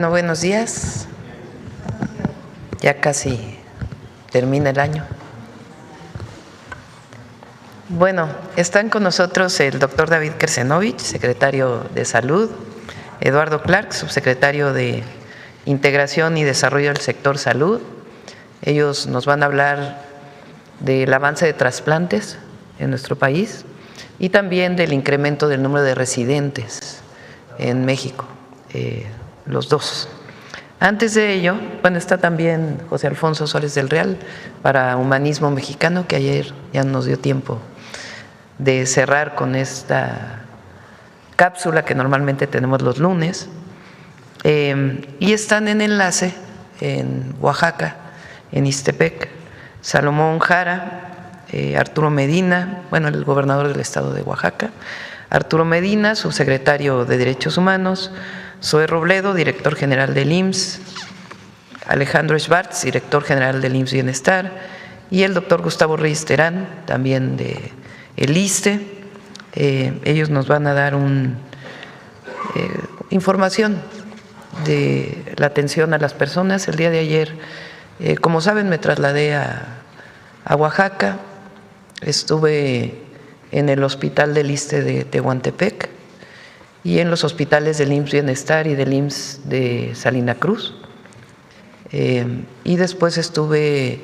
Bueno, buenos días. Ya casi termina el año. Bueno, están con nosotros el doctor David Kersenovich, secretario de Salud, Eduardo Clark, subsecretario de Integración y Desarrollo del Sector Salud. Ellos nos van a hablar del avance de trasplantes en nuestro país y también del incremento del número de residentes en México. Los dos. Antes de ello, bueno, está también José Alfonso Suárez del Real para Humanismo Mexicano, que ayer ya nos dio tiempo de cerrar con esta cápsula que normalmente tenemos los lunes. Y están en enlace en Oaxaca, en Ixtepec, Salomón Jara, Arturo Medina, bueno, el gobernador del estado de Oaxaca, Arturo Medina, subsecretario de Derechos Humanos, Zoe Robledo, director general del IMSS, Alejandro Schwartz, director general del IMSS Bienestar, y el doctor Gustavo Reyes Terán, también de el ISSSTE. Ellos nos van a dar información de la atención a las personas. El día de ayer, como saben, me trasladé a Oaxaca, estuve en el hospital del ISSSTE de Tehuantepec y en los hospitales del IMSS Bienestar y del IMSS de Salina Cruz. Y después estuve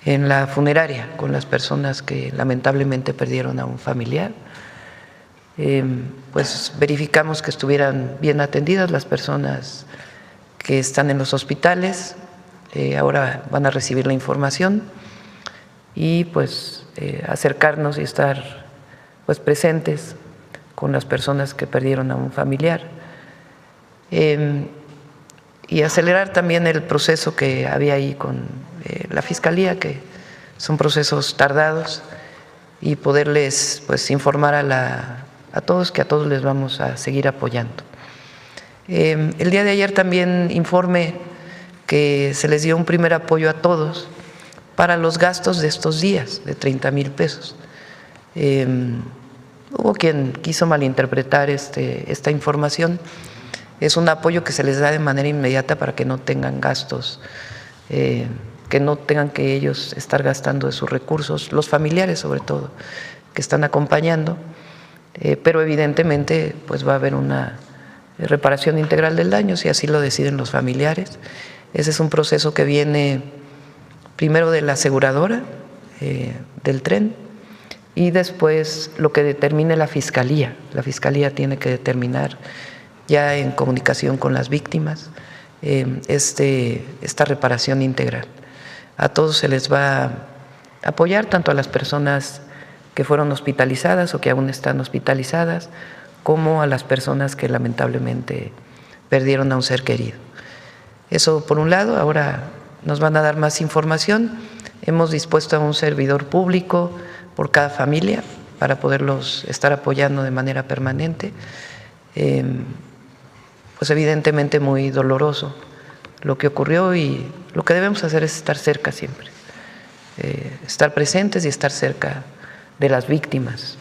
en la funeraria con las personas que lamentablemente perdieron a un familiar. Pues verificamos que estuvieran bien atendidas las personas que están en los hospitales. Ahora van a recibir la información y pues acercarnos y estar pues presentes con las personas que perdieron a un familiar, y acelerar también el proceso que había ahí con la Fiscalía, que son procesos tardados, y poderles pues informar a todos que a todos les vamos a seguir apoyando. El día de ayer también informé que se les dio un primer apoyo a todos para los gastos de estos días de 30,000 pesos. Hubo quien quiso malinterpretar esta información. Es un apoyo que se les da de manera inmediata para que no tengan gastos, que no tengan que ellos estar gastando de sus recursos, los familiares sobre todo, que están acompañando, pero evidentemente pues va a haber una reparación integral del daño si así lo deciden los familiares. Ese es un proceso que viene primero de la aseguradora del tren, y después lo que determine la Fiscalía. La Fiscalía tiene que determinar, ya en comunicación con las víctimas, esta reparación integral. A todos se les va a apoyar, tanto a las personas que fueron hospitalizadas o que aún están hospitalizadas, como a las personas que lamentablemente perdieron a un ser querido. Eso por un lado. Ahora nos van a dar más información. Hemos dispuesto a un servidor público por cada familia para poderlos estar apoyando de manera permanente. Pues evidentemente muy doloroso lo que ocurrió, y lo que debemos hacer es estar cerca siempre, estar presentes y estar cerca de las víctimas.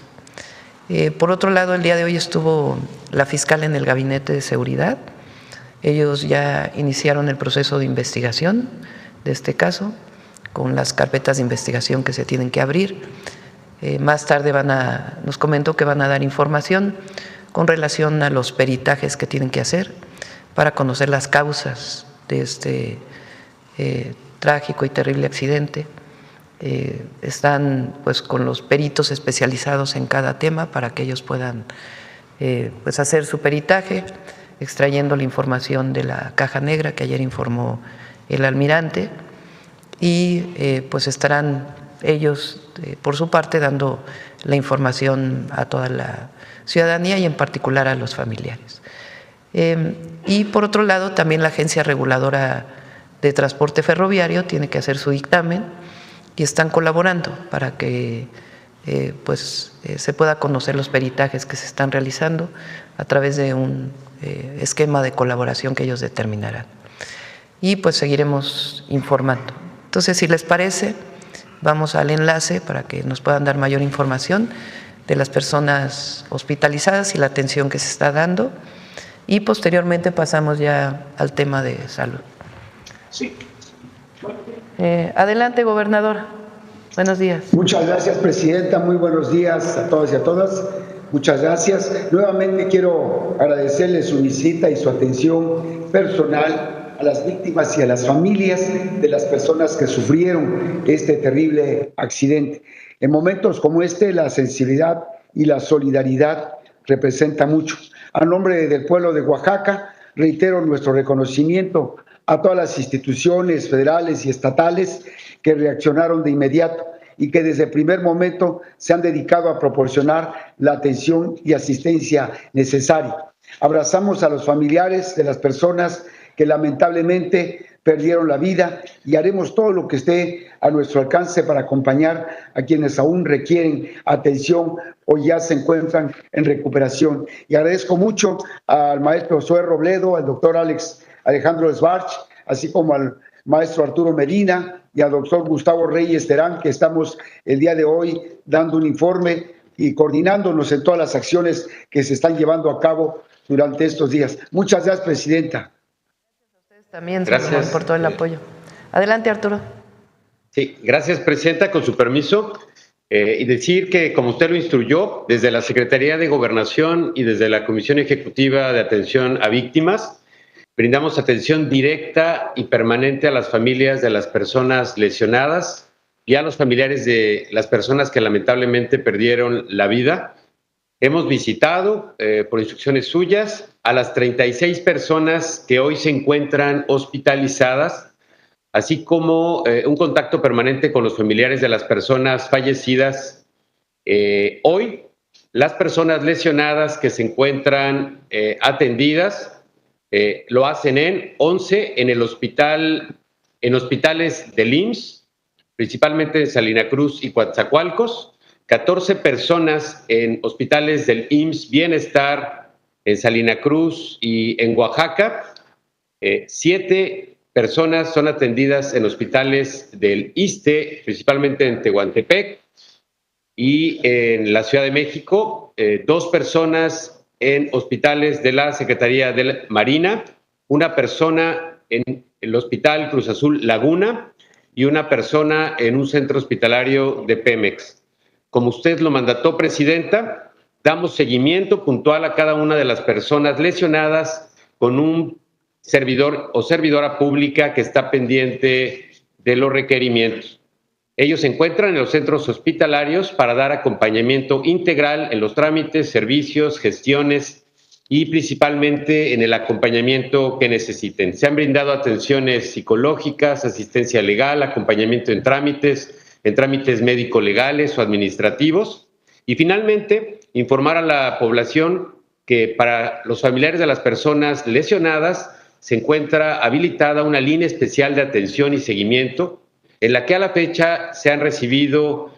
Por otro lado, el día de hoy estuvo la fiscal en el gabinete de seguridad. Ellos ya iniciaron el proceso de investigación de este caso, con las carpetas de investigación que se tienen que abrir. Más tarde nos comentó que van a dar información con relación a los peritajes que tienen que hacer para conocer las causas de este trágico y terrible accidente. Están pues con los peritos especializados en cada tema para que ellos puedan pues hacer su peritaje, extrayendo la información de la caja negra que ayer informó el almirante, y pues estarán ellos por su parte dando la información a toda la ciudadanía y en particular a los familiares. Y por otro lado, también la Agencia Reguladora de Transporte Ferroviario tiene que hacer su dictamen, y están colaborando para que se pueda conocer los peritajes que se están realizando a través de un esquema de colaboración que ellos determinarán. Y pues seguiremos informando. Entonces, si les parece, vamos al enlace para que nos puedan dar mayor información de las personas hospitalizadas y la atención que se está dando. y posteriormente pasamos ya al tema de salud. Sí. Adelante, gobernador. Buenos días. Muchas gracias, presidenta. Muy buenos días a todos y a todas. Muchas gracias. Nuevamente quiero agradecerle su visita y su atención personal a las víctimas y a las familias de las personas que sufrieron este terrible accidente. En momentos como este, la sensibilidad y la solidaridad representa mucho. A nombre del pueblo de Oaxaca, reitero nuestro reconocimiento a todas las instituciones federales y estatales que reaccionaron de inmediato y que desde el primer momento se han dedicado a proporcionar la atención y asistencia necesaria. Abrazamos a los familiares de las personas que lamentablemente perdieron la vida y haremos todo lo que esté a nuestro alcance para acompañar a quienes aún requieren atención o ya se encuentran en recuperación. Y agradezco mucho al maestro Zoé Robledo, al doctor Alejandro Sbarch, así como al maestro Arturo Medina y al doctor Gustavo Reyes Terán, que estamos el día de hoy dando un informe y coordinándonos en todas las acciones que se están llevando a cabo durante estos días. Muchas gracias, presidenta. Gracias a ustedes también, gracias por todo el apoyo. Adelante, Arturo. Sí, gracias, presidenta, con su permiso. Y decir que, como usted lo instruyó, desde la Secretaría de Gobernación y desde la Comisión Ejecutiva de Atención a Víctimas, brindamos atención directa y permanente a las familias de las personas lesionadas y a los familiares de las personas que lamentablemente perdieron la vida. Hemos visitado, por instrucciones suyas, a las 36 personas que hoy se encuentran hospitalizadas, así como un contacto permanente con los familiares de las personas fallecidas. Hoy, las personas lesionadas que se encuentran atendidas lo hacen en 11 en hospitales del IMSS, principalmente en Salina Cruz y Coatzacoalcos, 14 personas en hospitales del IMSS Bienestar en Salina Cruz y en Oaxaca, 7 personas son atendidas en hospitales del ISSSTE, principalmente en Tehuantepec, y en la Ciudad de México, 2 personas en hospitales de la Secretaría de la Marina, 1 persona en el Hospital Cruz Azul Laguna y 1 persona en un centro hospitalario de Pemex. Como usted lo mandató, presidenta, damos seguimiento puntual a cada una de las personas lesionadas con un servidor o servidora pública que está pendiente de los requerimientos. Ellos se encuentran en los centros hospitalarios para dar acompañamiento integral en los trámites, servicios, gestiones y principalmente en el acompañamiento que necesiten. Se han brindado atenciones psicológicas, asistencia legal, acompañamiento en trámites médico-legales o administrativos. Y finalmente, informar a la población que para los familiares de las personas lesionadas se encuentra habilitada una línea especial de atención y seguimiento en la que a la fecha se han recibido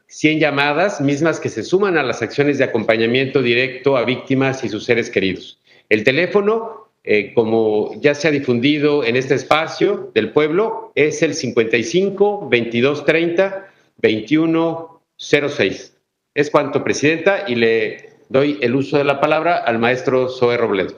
100 llamadas, mismas que se suman a las acciones de acompañamiento directo a víctimas y sus seres queridos. El teléfono, como ya se ha difundido en este espacio del pueblo, es el 55 22 30 21 06. Es cuanto, presidenta, y le doy el uso de la palabra al maestro Zoé Robledo.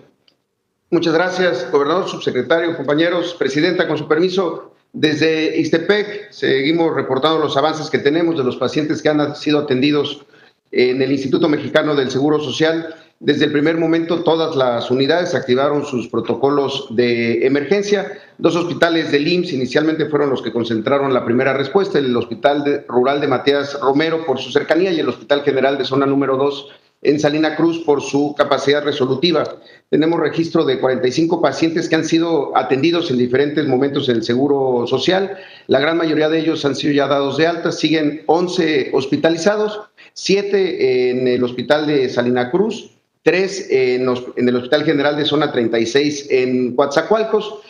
Muchas gracias, gobernador, subsecretario, compañeros. Presidenta, con su permiso, desde Ixtepec seguimos reportando los avances que tenemos de los pacientes que han sido atendidos en el Instituto Mexicano del Seguro Social. Desde el primer momento, todas las unidades activaron sus protocolos de emergencia. 2 hospitales del IMSS inicialmente fueron los que concentraron la primera respuesta: el Hospital Rural de Matías Romero por su cercanía y el Hospital General de Zona número 2 en Salina Cruz por su capacidad resolutiva. Tenemos registro de 45 pacientes que han sido atendidos en diferentes momentos en el Seguro Social. La gran mayoría de ellos han sido ya dados de alta. Siguen 11 hospitalizados, 7 en el Hospital de Salina Cruz, 3 en el Hospital General de Zona 36 en Coatzacoalcos,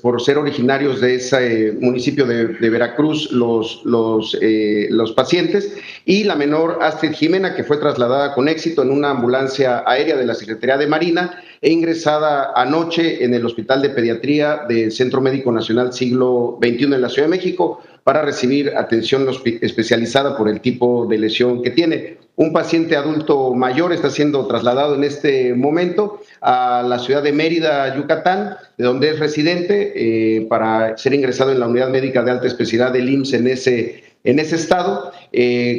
por ser originarios de ese municipio de Veracruz los pacientes, y la menor Astrid Jimena, que fue trasladada con éxito en una ambulancia aérea de la Secretaría de Marina e ingresada anoche en el Hospital de Pediatría del Centro Médico Nacional Siglo XXI en la Ciudad de México para recibir atención especializada por el tipo de lesión que tiene. Un paciente adulto mayor está siendo trasladado en este momento a la ciudad de Mérida, Yucatán, de donde es residente, para ser ingresado en la unidad médica de alta especialidad del IMSS en ese estado,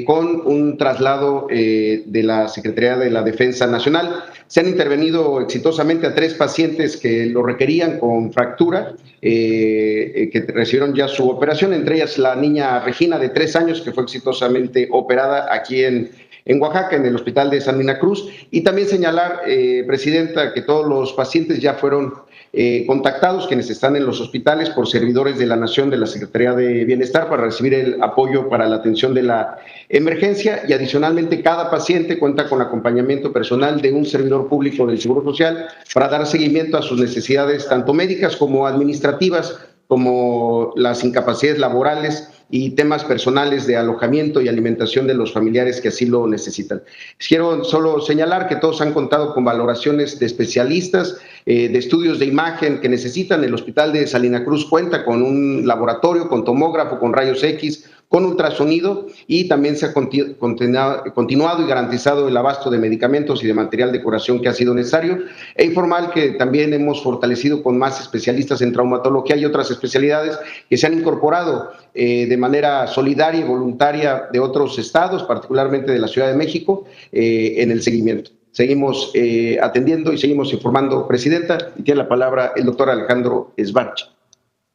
con un traslado de la Secretaría de la Defensa Nacional. Se han intervenido exitosamente a 3 pacientes que lo requerían con fractura, que recibieron ya su operación, entre ellas la niña Regina de 3 años, que fue exitosamente operada aquí en Oaxaca, en el hospital de Salina Cruz. Y también señalar, Presidenta, que todos los pacientes ya fueron contactados, quienes están en los hospitales, por servidores de la Nación de la Secretaría de Bienestar para recibir el apoyo para la atención de la emergencia, y adicionalmente cada paciente cuenta con acompañamiento personal de un servidor público del Seguro Social para dar seguimiento a sus necesidades tanto médicas como administrativas, como las incapacidades laborales y temas personales de alojamiento y alimentación de los familiares que así lo necesitan. Quiero solo señalar que todos han contado con valoraciones de especialistas, de estudios de imagen que necesitan. El hospital de Salina Cruz cuenta con un laboratorio, con tomógrafo, con rayos X, con ultrasonido, y también se ha continuado y garantizado el abasto de medicamentos y de material de curación que ha sido necesario, e informar que también hemos fortalecido con más especialistas en traumatología y otras especialidades que se han incorporado de manera solidaria y voluntaria de otros estados, particularmente de la Ciudad de México, en el seguimiento. Seguimos atendiendo y seguimos informando, Presidenta, y tiene la palabra el doctor Alejandro Esbarcha.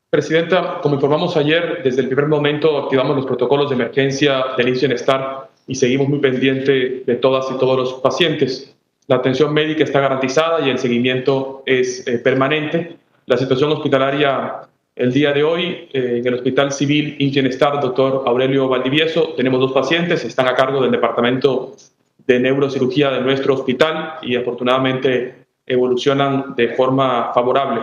Presidenta, como informamos ayer, desde el primer momento activamos los protocolos de emergencia del IMSS Bienestar y seguimos muy pendientes de todas y todos los pacientes. La atención médica está garantizada y el seguimiento es permanente. La situación hospitalaria el día de hoy, en el Hospital Civil IMSS Bienestar, doctor Aurelio Valdivieso, tenemos 2 pacientes, están a cargo del departamento de neurocirugía de nuestro hospital y afortunadamente evolucionan de forma favorable.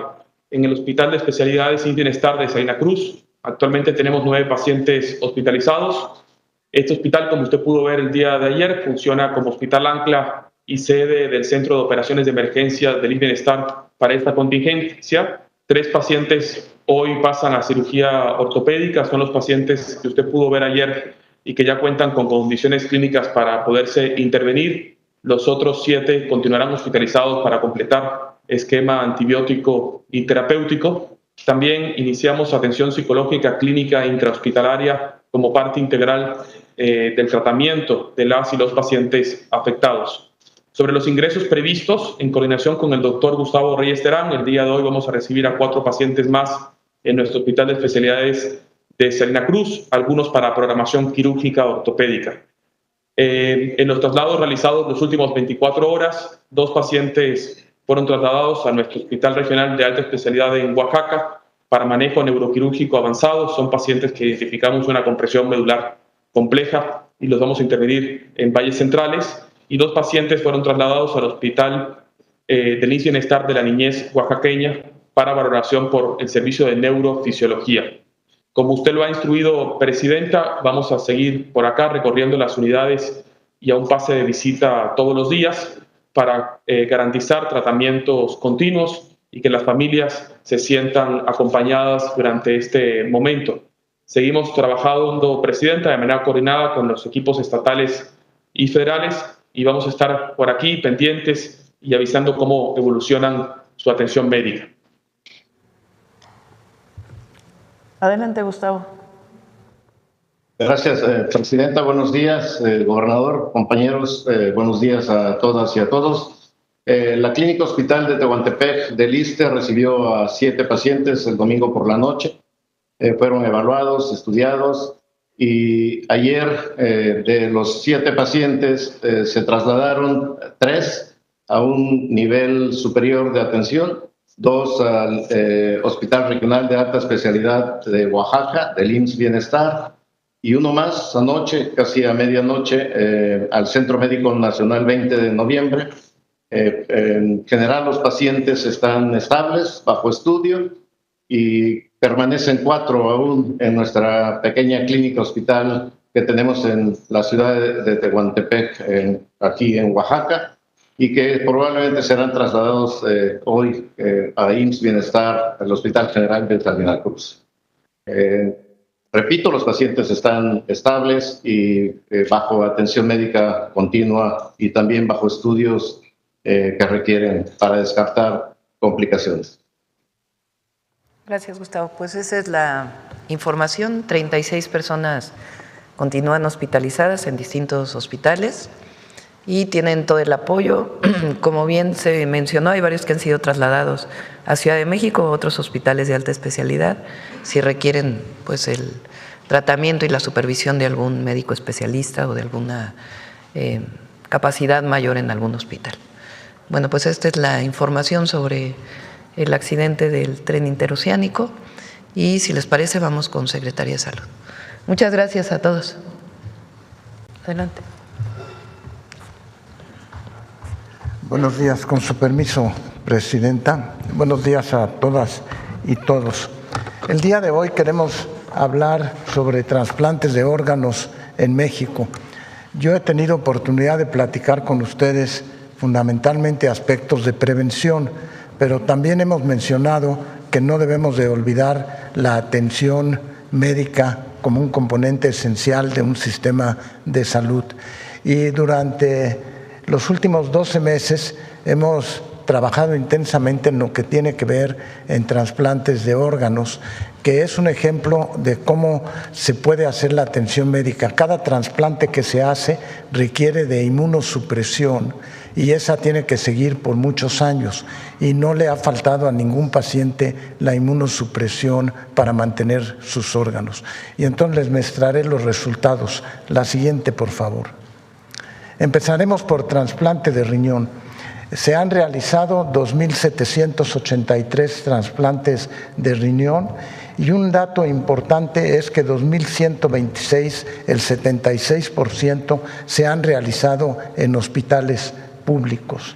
En el Hospital de Especialidades IMSS Bienestar de Salina Cruz, actualmente tenemos 9 pacientes hospitalizados. Este hospital, como usted pudo ver el día de ayer, funciona como hospital ancla y sede del Centro de Operaciones de Emergencia del IMSS Bienestar para esta contingencia. 3 pacientes hoy pasan a cirugía ortopédica, son los pacientes que usted pudo ver ayer y que ya cuentan con condiciones clínicas para poderse intervenir. Los otros 7 continuarán hospitalizados para completar esquema antibiótico y terapéutico. También iniciamos atención psicológica clínica intrahospitalaria como parte integral del tratamiento de las y los pacientes afectados. Sobre los ingresos previstos, en coordinación con el doctor Gustavo Reyes Terán, el día de hoy vamos a recibir a 4 pacientes más en nuestro Hospital de Especialidades de Salina Cruz, algunos para programación quirúrgica ortopédica. En los traslados realizados las últimas 24 horas, 2 pacientes fueron trasladados a nuestro Hospital Regional de Alta Especialidad en Oaxaca para manejo neuroquirúrgico avanzado. Son pacientes que identificamos una compresión medular compleja y los vamos a intervenir en valles centrales. Y 2 pacientes fueron trasladados al Hospital del IMSS Bienestar de la Niñez Oaxaqueña para valoración por el servicio de neurofisiología. Como usted lo ha instruido, Presidenta, vamos a seguir por acá recorriendo las unidades y a un pase de visita todos los días para garantizar tratamientos continuos y que las familias se sientan acompañadas durante este momento. Seguimos trabajando, Presidenta, de manera coordinada con los equipos estatales y federales, y vamos a estar por aquí pendientes y avisando cómo evolucionan su atención médica. Adelante, Gustavo. Gracias, Presidenta. Buenos días, gobernador, compañeros. Buenos días a todas y a todos. La Clínica Hospital de Tehuantepec del ISSSTE recibió a 7 pacientes el domingo por la noche. Fueron evaluados, estudiados, y ayer de los 7 pacientes se trasladaron 3 a un nivel superior de atención, 2 al Hospital Regional de Alta Especialidad de Oaxaca, del IMSS Bienestar, y 1 más anoche, casi a medianoche, al Centro Médico Nacional 20 de noviembre. En general, los pacientes están estables, bajo estudio, y permanecen 4 aún en nuestra pequeña clínica hospital que tenemos en la ciudad de Tehuantepec, aquí en Oaxaca, y que probablemente serán trasladados hoy a IMSS Bienestar, al Hospital General de Salina Cruz. Repito, los pacientes están estables y bajo atención médica continua y también bajo estudios que requieren para descartar complicaciones. Gracias, Gustavo. Pues esa es la información. 36 personas continúan hospitalizadas en distintos hospitales y tienen todo el apoyo. Como bien se mencionó, hay varios que han sido trasladados a Ciudad de México o otros hospitales de alta especialidad si requieren pues el tratamiento y la supervisión de algún médico especialista o de alguna capacidad mayor en algún hospital. Bueno, pues esta es la información sobre el accidente del tren interoceánico y si les parece vamos con Secretaría de Salud. Muchas gracias a todos. Adelante. Buenos días, con su permiso, Presidenta. Buenos días a todas y todos. El día de hoy queremos hablar sobre trasplantes de órganos en México. Yo he tenido oportunidad de platicar con ustedes fundamentalmente aspectos de prevención, pero también hemos mencionado que no debemos de olvidar la atención médica como un componente esencial de un sistema de salud. Y durante los últimos 12 meses hemos trabajado intensamente en lo que tiene que ver en trasplantes de órganos, que es un ejemplo de cómo se puede hacer la atención médica. Cada trasplante que se hace requiere de inmunosupresión y esa tiene que seguir por muchos años y no le ha faltado a ningún paciente la inmunosupresión para mantener sus órganos. Y entonces les mostraré los resultados. La siguiente, por favor. Empezaremos por trasplante de riñón. Se han realizado 2.783 trasplantes de riñón y un dato importante es que 2.126, el 76%, se han realizado en hospitales públicos.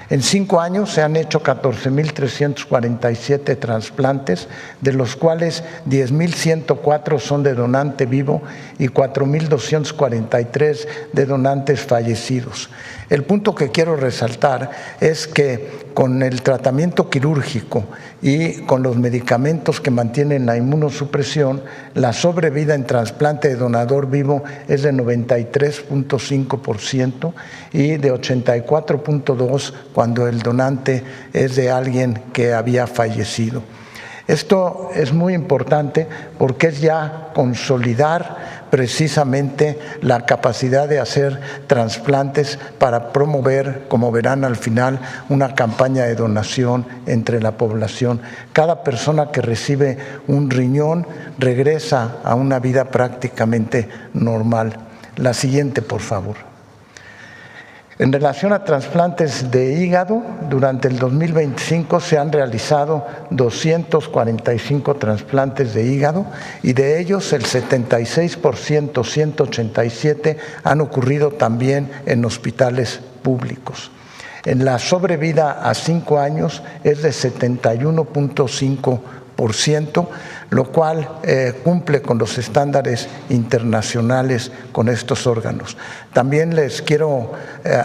En 5 años se han hecho 14.347 trasplantes, de los cuales 10.104 son de donante vivo y 4.243 de donantes fallecidos. El punto que quiero resaltar es que con el tratamiento quirúrgico y con los medicamentos que mantienen la inmunosupresión, la sobrevida en trasplante de donador vivo es de 93.5% y de 84.2% cuando el donante es de alguien que había fallecido. Esto es muy importante porque es ya consolidar precisamente la capacidad de hacer trasplantes para promover, como verán al final, una campaña de donación entre la población. Cada persona que recibe un riñón regresa a una vida prácticamente normal. La siguiente, por favor. En relación a trasplantes de hígado, durante el 2025 se han realizado 245 trasplantes de hígado y de ellos el 76%, 187, han ocurrido también en hospitales públicos. En la sobrevida a 5 años es de 71.5%, lo cual cumple con los estándares internacionales con estos órganos. También les quiero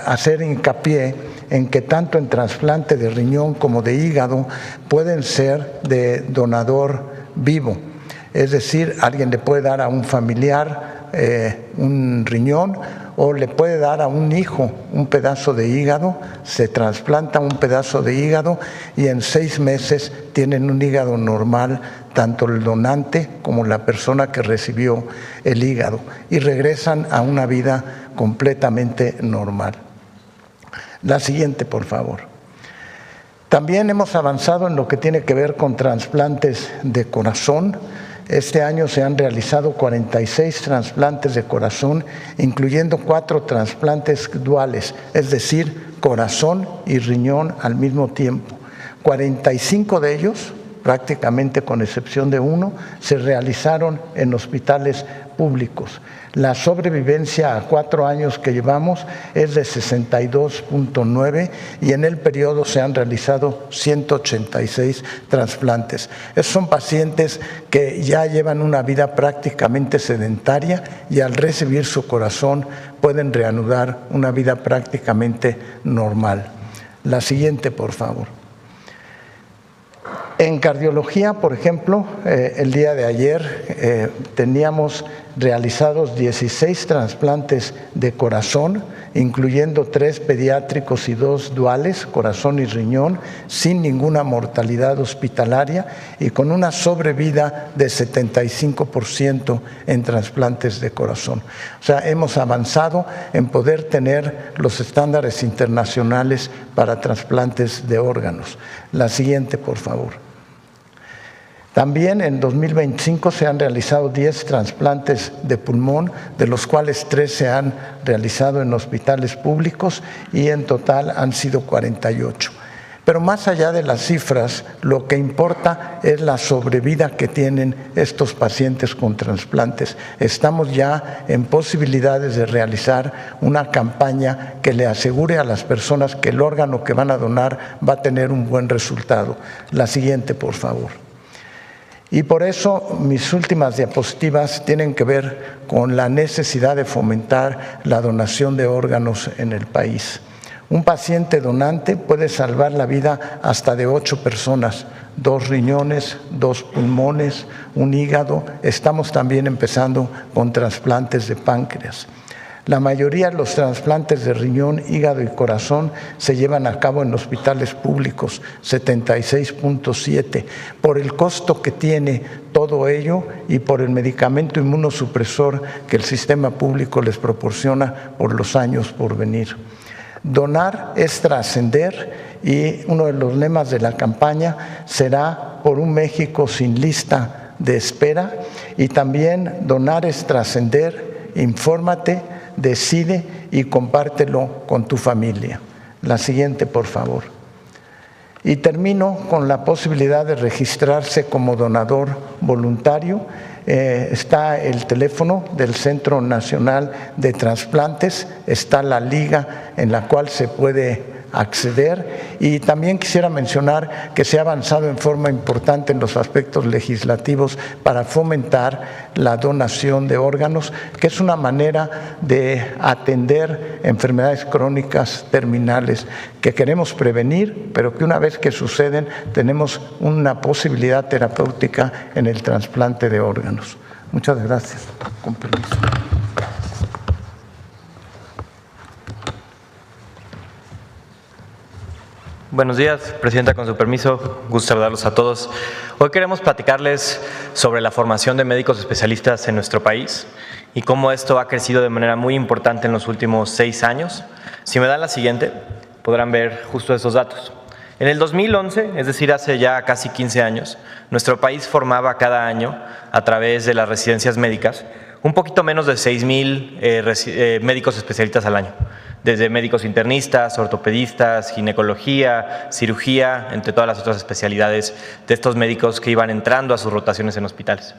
hacer hincapié en que tanto en trasplante de riñón como de hígado pueden ser de donador vivo. Es decir, alguien le puede dar a un familiar un riñón o le puede dar a un hijo un pedazo de hígado, se trasplanta un pedazo de hígado y en 6 meses tienen un hígado normal, tanto el donante como la persona que recibió el hígado, y regresan a una vida completamente normal. La siguiente, por favor. También hemos avanzado en lo que tiene que ver con trasplantes de corazón. Este año se han realizado 46 trasplantes de corazón, incluyendo 4 trasplantes duales, es decir, corazón y riñón al mismo tiempo. 45 de ellos, prácticamente con excepción de 1, se realizaron en hospitales públicos. La sobrevivencia a 4 años que llevamos es de 62.9 y en el periodo se han realizado 186 trasplantes. Esos son pacientes que ya llevan una vida prácticamente sedentaria y al recibir su corazón pueden reanudar una vida prácticamente normal. La siguiente, por favor. En cardiología, por ejemplo, el día de ayer teníamos realizados 16 trasplantes de corazón, incluyendo 3 pediátricos y 2 duales, corazón y riñón, sin ninguna mortalidad hospitalaria y con una sobrevida de 75% en trasplantes de corazón. O sea, hemos avanzado en poder tener los estándares internacionales para trasplantes de órganos. La siguiente, por favor. También en 2025 se han realizado 10 trasplantes de pulmón, de los cuales 3 se han realizado en hospitales públicos y en total han sido 48. Pero más allá de las cifras, lo que importa es la sobrevida que tienen estos pacientes con trasplantes. Estamos ya en posibilidades de realizar una campaña que le asegure a las personas que el órgano que van a donar va a tener un buen resultado. La siguiente, por favor. Y por eso mis últimas diapositivas tienen que ver con la necesidad de fomentar la donación de órganos en el país. Un paciente donante puede salvar la vida hasta de 8 personas, 2 riñones, 2 pulmones, un hígado. Estamos también empezando con trasplantes de páncreas. La mayoría de los trasplantes de riñón, hígado y corazón se llevan a cabo en hospitales públicos, 76.7, por el costo que tiene todo ello y por el medicamento inmunosupresor que el sistema público les proporciona por los años por venir. Donar es trascender y uno de los lemas de la campaña será por un México sin lista de espera y también donar es trascender, infórmate, decide y compártelo con tu familia. La siguiente, por favor. Y termino con la posibilidad de registrarse como donador voluntario. Está el teléfono del Centro Nacional de Trasplantes, está la liga en la cual se puede acceder y también quisiera mencionar que se ha avanzado en forma importante en los aspectos legislativos para fomentar la donación de órganos, que es una manera de atender enfermedades crónicas terminales que queremos prevenir, pero que una vez que suceden tenemos una posibilidad terapéutica en el trasplante de órganos. Muchas gracias. Con permiso. Buenos días, Presidenta, con su permiso, gusto saludarlos a todos. Hoy queremos platicarles sobre la formación de médicos especialistas en nuestro país y cómo esto ha crecido de manera muy importante en los últimos 6 años. Si me dan la siguiente, podrán ver justo esos datos. En el 2011, es decir, hace ya casi 15 años, nuestro país formaba cada año, a través de las residencias médicas, un poquito menos de 6,000 médicos especialistas al año. Desde médicos internistas, ortopedistas, ginecología, cirugía, entre todas las otras especialidades de estos médicos que iban entrando a sus rotaciones en hospitales.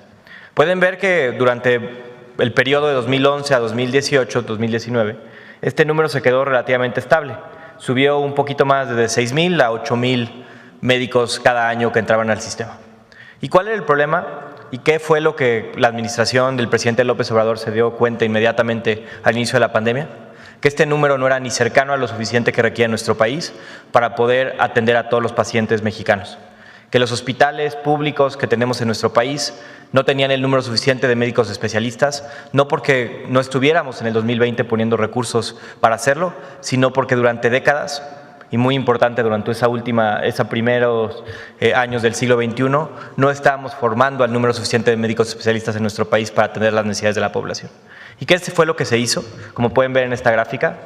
Pueden ver que durante el periodo de 2011 a 2018, 2019, este número se quedó relativamente estable. Subió un poquito más de 6,000 a 8,000 médicos cada año que entraban al sistema. ¿Y cuál era el problema? ¿Y qué fue lo que la administración del presidente López Obrador se dio cuenta inmediatamente al inicio de la pandemia? Que este número no era ni cercano a lo suficiente que requiere nuestro país para poder atender a todos los pacientes mexicanos. Que los hospitales públicos que tenemos en nuestro país no tenían el número suficiente de médicos especialistas, no porque no estuviéramos en el 2020 poniendo recursos para hacerlo, sino porque durante décadas, y muy importante durante esos primeros años del siglo XXI, no estábamos formando al número suficiente de médicos especialistas en nuestro país para atender las necesidades de la población. ¿Y qué fue lo que se hizo? Como pueden ver en esta gráfica,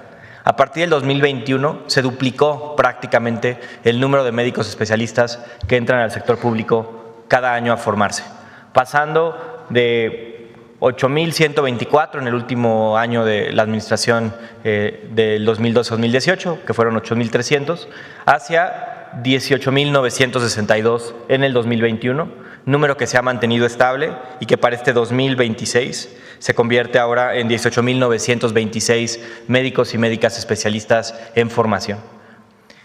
a partir del 2021 se duplicó prácticamente el número de médicos especialistas que entran al sector público cada año a formarse, pasando de 8,124 en el último año de la administración del 2012-2018, que fueron 8,300, hacia 18,962 en el 2021, número que se ha mantenido estable y que para este 2026 se convierte ahora en 18,926 médicos y médicas especialistas en formación.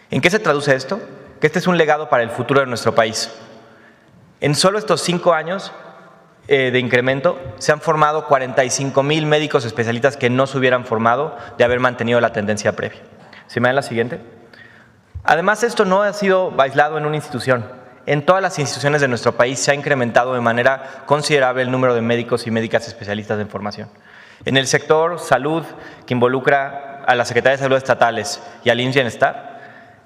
¿En qué se traduce esto? Que este es un legado para el futuro de nuestro país. En solo estos 5 años de incremento se han formado 45,000 médicos especialistas que no se hubieran formado de haber mantenido la tendencia previa. ¿Se me da la siguiente? Además, esto no ha sido aislado en una institución. en todas las instituciones de nuestro país se ha incrementado de manera considerable el número de médicos y médicas especialistas en formación. En el sector salud, que involucra a la Secretaría de Salud estatales y al IMSS Bienestar,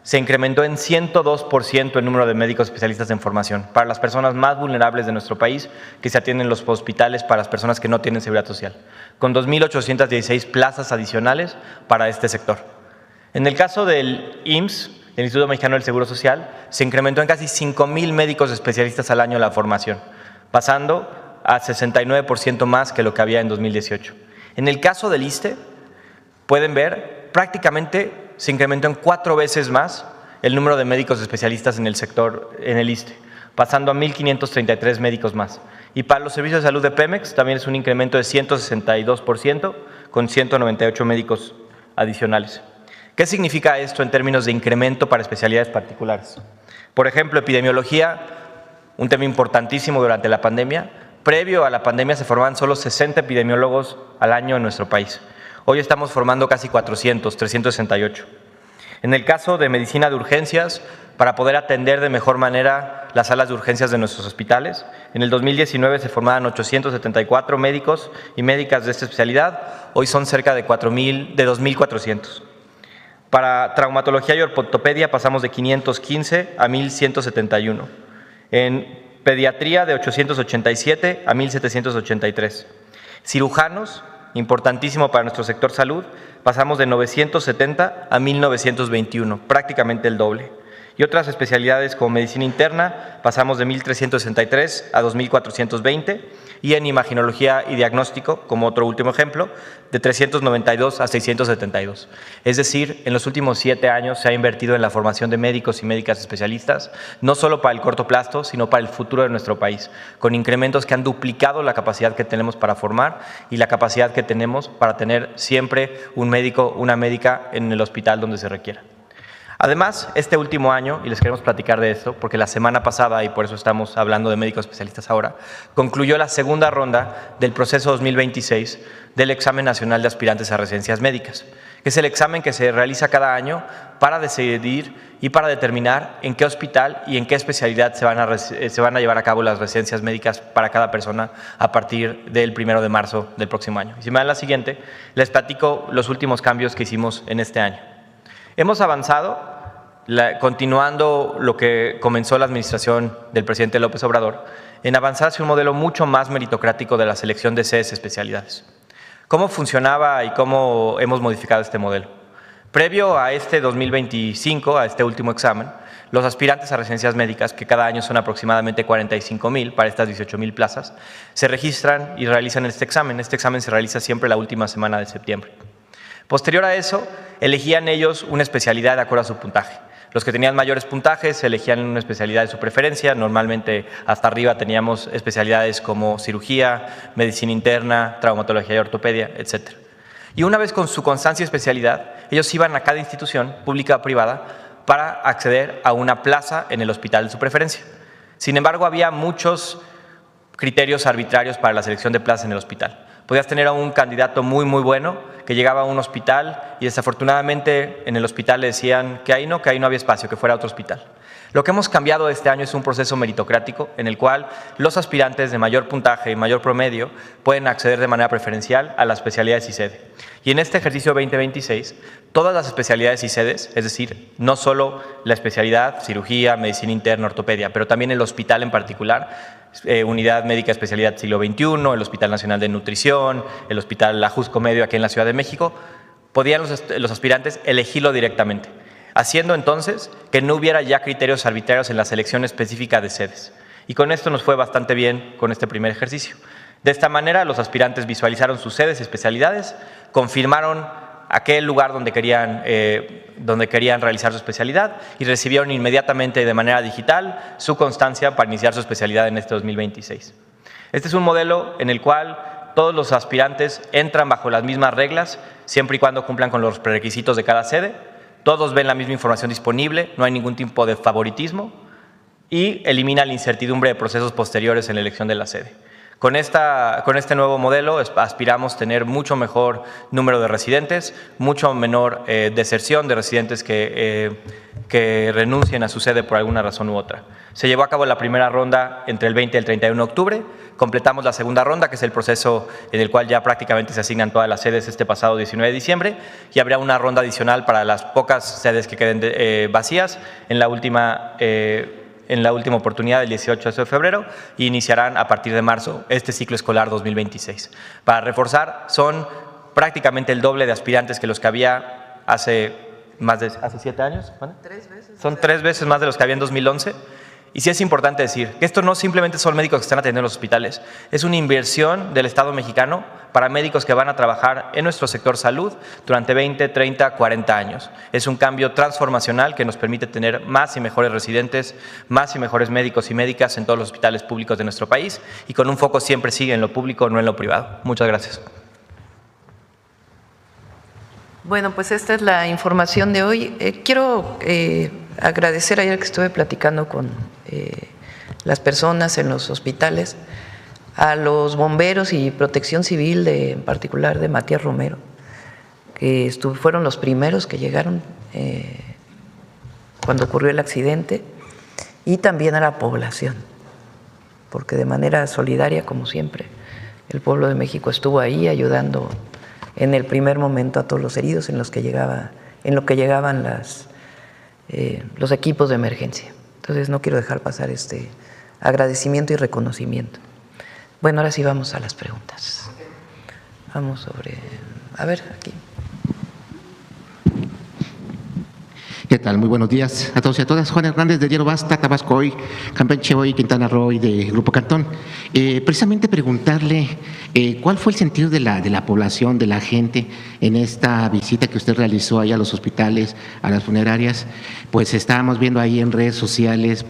se incrementó en 102% el número de médicos especialistas en formación para las personas más vulnerables de nuestro país que se atienden en los hospitales para las personas que no tienen seguridad social, con 2.816 plazas adicionales para este sector. En el caso del IMSS, el Instituto Mexicano del Seguro Social, se incrementó en casi 5,000 médicos especialistas al año la formación, pasando a 69% más que lo que había en 2018. En el caso del ISSSTE, pueden ver, prácticamente se incrementó en 4 veces más el número de médicos especialistas en el sector, en el ISSSTE, pasando a 1,533 médicos más. Y para los servicios de salud de Pemex también es un incremento de 162%, con 198 médicos adicionales. ¿Qué significa esto en términos de incremento para especialidades particulares? Por ejemplo, epidemiología, un tema importantísimo durante la pandemia. Previo a la pandemia se formaban solo 60 epidemiólogos al año en nuestro país. Hoy estamos formando casi 400, 368. En el caso de medicina de urgencias, para poder atender de mejor manera las salas de urgencias de nuestros hospitales, en el 2019 se formaban 874 médicos y médicas de esta especialidad, hoy son cerca de 2,400. Para traumatología y ortopedia pasamos de 515 a 1,171. En pediatría de 887 a 1,783. Cirujanos, importantísimo para nuestro sector salud, pasamos de 970 a 1,921, prácticamente el doble. Y otras especialidades como medicina interna pasamos de 1,363 a 2,420 y en imaginología y diagnóstico, como otro último ejemplo, de 392 a 672. Es decir, en los últimos 7 años se ha invertido en la formación de médicos y médicas especialistas, no solo para el corto plazo, sino para el futuro de nuestro país, con incrementos que han duplicado la capacidad que tenemos para formar y la capacidad que tenemos para tener siempre un médico, una médica en el hospital donde se requiera. Además, este último año, y les queremos platicar de esto, porque la semana pasada, y por eso estamos hablando de médicos especialistas ahora, concluyó la segunda ronda del proceso 2026 del Examen Nacional de Aspirantes a Residencias Médicas, que es el examen que se realiza cada año para decidir y para determinar en qué hospital y en qué especialidad se van a llevar a cabo las residencias médicas para cada persona a partir del 1 de marzo del próximo año. Y si me dan la siguiente, les platico los últimos cambios que hicimos en este año. Hemos avanzado, continuando lo que comenzó la administración del presidente López Obrador, en avanzar hacia un modelo mucho más meritocrático de la selección de sedes especialidades. ¿Cómo funcionaba y cómo hemos modificado este modelo? Previo a este 2025, a este último examen, los aspirantes a residencias médicas, que cada año son aproximadamente 45,000 para estas 18,000 plazas, se registran y realizan este examen. Este examen se realiza siempre la última semana de septiembre. Posterior a eso, elegían ellos una especialidad de acuerdo a su puntaje. Los que tenían mayores puntajes elegían una especialidad de su preferencia. Normalmente hasta arriba teníamos especialidades como cirugía, medicina interna, traumatología y ortopedia, etc. Y una vez con su constancia y especialidad, ellos iban a cada institución, pública o privada, para acceder a una plaza en el hospital de su preferencia. Sin embargo, había muchos criterios arbitrarios para la selección de plazas en el hospital. Podías tener a un candidato muy bueno que llegaba a un hospital y desafortunadamente en el hospital le decían que ahí no había espacio, que fuera a otro hospital. Lo que hemos cambiado este año es un proceso meritocrático en el cual los aspirantes de mayor puntaje y mayor promedio pueden acceder de manera preferencial a las especialidades y sede. Y en este ejercicio 2026, todas las especialidades y sedes, es decir, no solo la especialidad, cirugía, medicina interna, ortopedia, pero también el hospital en particular, Unidad Médica Especialidad Siglo XXI, el Hospital Nacional de Nutrición, el Hospital Ajusco Medio aquí en la Ciudad de México, podían los aspirantes elegirlo directamente, haciendo entonces que no hubiera ya criterios arbitrarios en la selección específica de sedes. Y con esto nos fue bastante bien con este primer ejercicio. De esta manera, los aspirantes visualizaron sus sedes y especialidades, confirmaron aquel lugar donde querían realizar su especialidad y recibieron inmediatamente de manera digital su constancia para iniciar su especialidad en este 2026. Este es un modelo en el cual todos los aspirantes entran bajo las mismas reglas, siempre y cuando cumplan con los prerequisitos de cada sede, todos ven la misma información disponible, no hay ningún tipo de favoritismo y elimina la incertidumbre de procesos posteriores en la elección de la sede. Con este nuevo modelo aspiramos tener mucho mejor número de residentes, mucho menor deserción de residentes que renuncien a su sede por alguna razón u otra. Se llevó a cabo la primera ronda entre el 20 y el 31 de octubre, completamos la segunda ronda, que es el proceso en el cual ya prácticamente se asignan todas las sedes este pasado 19 de diciembre, y habrá una ronda adicional para las pocas sedes que queden vacías en la última oportunidad del 18 de febrero, y iniciarán a partir de marzo este ciclo escolar 2026. Para reforzar, son prácticamente el doble de aspirantes que los que había hace 7 años. ¿Vale? 3 veces. Son 3 veces más de los que había en 2011. Y sí es importante decir que esto no simplemente son médicos que están atendiendo en los hospitales, es una inversión del Estado mexicano para médicos que van a trabajar en nuestro sector salud durante 20, 30, 40 años. Es un cambio transformacional que nos permite tener más y mejores residentes, más y mejores médicos y médicas en todos los hospitales públicos de nuestro país, y con un foco siempre sigue en lo público, no en lo privado. Muchas gracias. Bueno, pues esta es la información de hoy. Quiero agradecer ayer que estuve platicando con las personas en los hospitales, a los bomberos y protección civil, en particular de Matías Romero, que fueron los primeros que llegaron cuando ocurrió el accidente, y también a la población, porque de manera solidaria, como siempre, el pueblo de México estuvo ahí ayudando en el primer momento a todos los heridos en lo que llegaban los equipos de emergencia. Entonces no quiero dejar pasar este agradecimiento y reconocimiento. Bueno, ahora sí vamos a las preguntas. Vamos a ver, aquí. ¿Qué tal? Muy buenos días a todos y a todas. Juan Hernández de Diario Basta, Tabasco Hoy, Campeche Hoy, Quintana Roo y de Grupo Cantón. Precisamente preguntarle cuál fue el sentido de la población, de la gente en esta visita que usted realizó ahí a los hospitales, a las funerarias. Pues estábamos viendo ahí en redes sociales,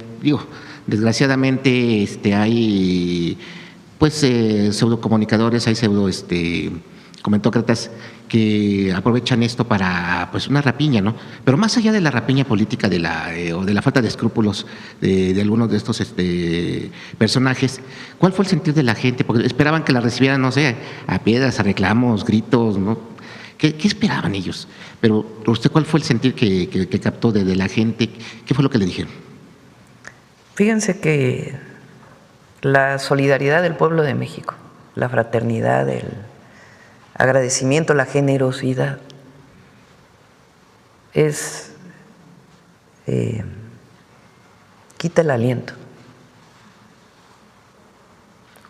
desgraciadamente hay pseudocomunicadores, hay comentócratas que aprovechan esto para una rapiña, ¿no? Pero más allá de la rapiña política o de la falta de escrúpulos de algunos de estos personajes, ¿cuál fue el sentido de la gente? Porque esperaban que la recibieran, no sé, a piedras, a reclamos, gritos, ¿no? ¿Qué esperaban ellos? Pero usted, ¿cuál fue el sentir que captó de la gente? ¿Qué fue lo que le dijeron? Fíjense que la solidaridad del pueblo de México, la fraternidad, el agradecimiento, la generosidad, quita el aliento.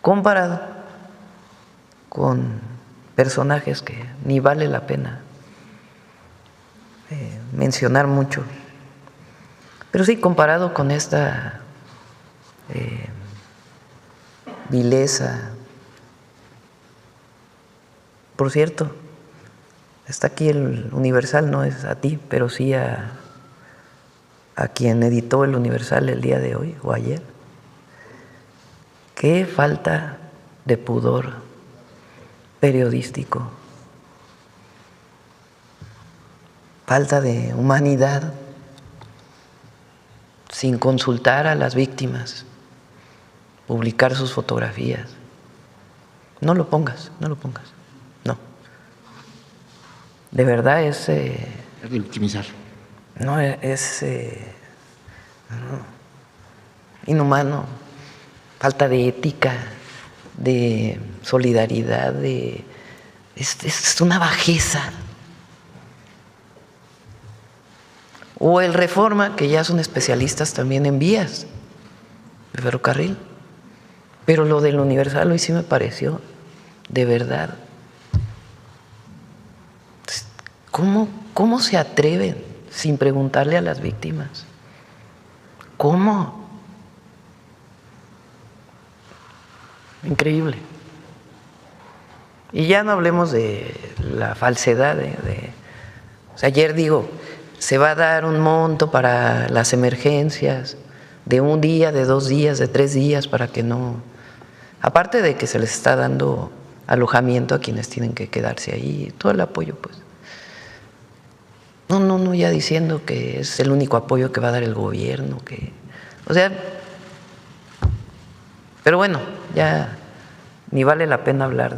Comparado con personajes que ni vale la pena mencionar mucho, pero sí comparado con esta vileza. Por cierto, está aquí el Universal, no es a ti, pero sí a quien editó el Universal el día de hoy o ayer. Qué falta de pudor periodístico, falta de humanidad, sin consultar a las víctimas, publicar sus fotografías. No lo pongas. No. De verdad es victimizar. No, es inhumano, falta de ética, de solidaridad, es una bajeza. O el Reforma, que ya son especialistas también en vías de ferrocarril. Pero lo del Universal hoy sí me pareció, de verdad. ¿Cómo se atreven sin preguntarle a las víctimas? ¿Cómo? Increíble. Y ya no hablemos de la falsedad. O sea, ayer se va a dar un monto para las emergencias de 1 día, de 2 días, de 3 días, para que no… Aparte de que se les está dando alojamiento a quienes tienen que quedarse ahí, todo el apoyo, pues. No, ya diciendo que es el único apoyo que va a dar el gobierno, pero bueno, ya ni vale la pena hablar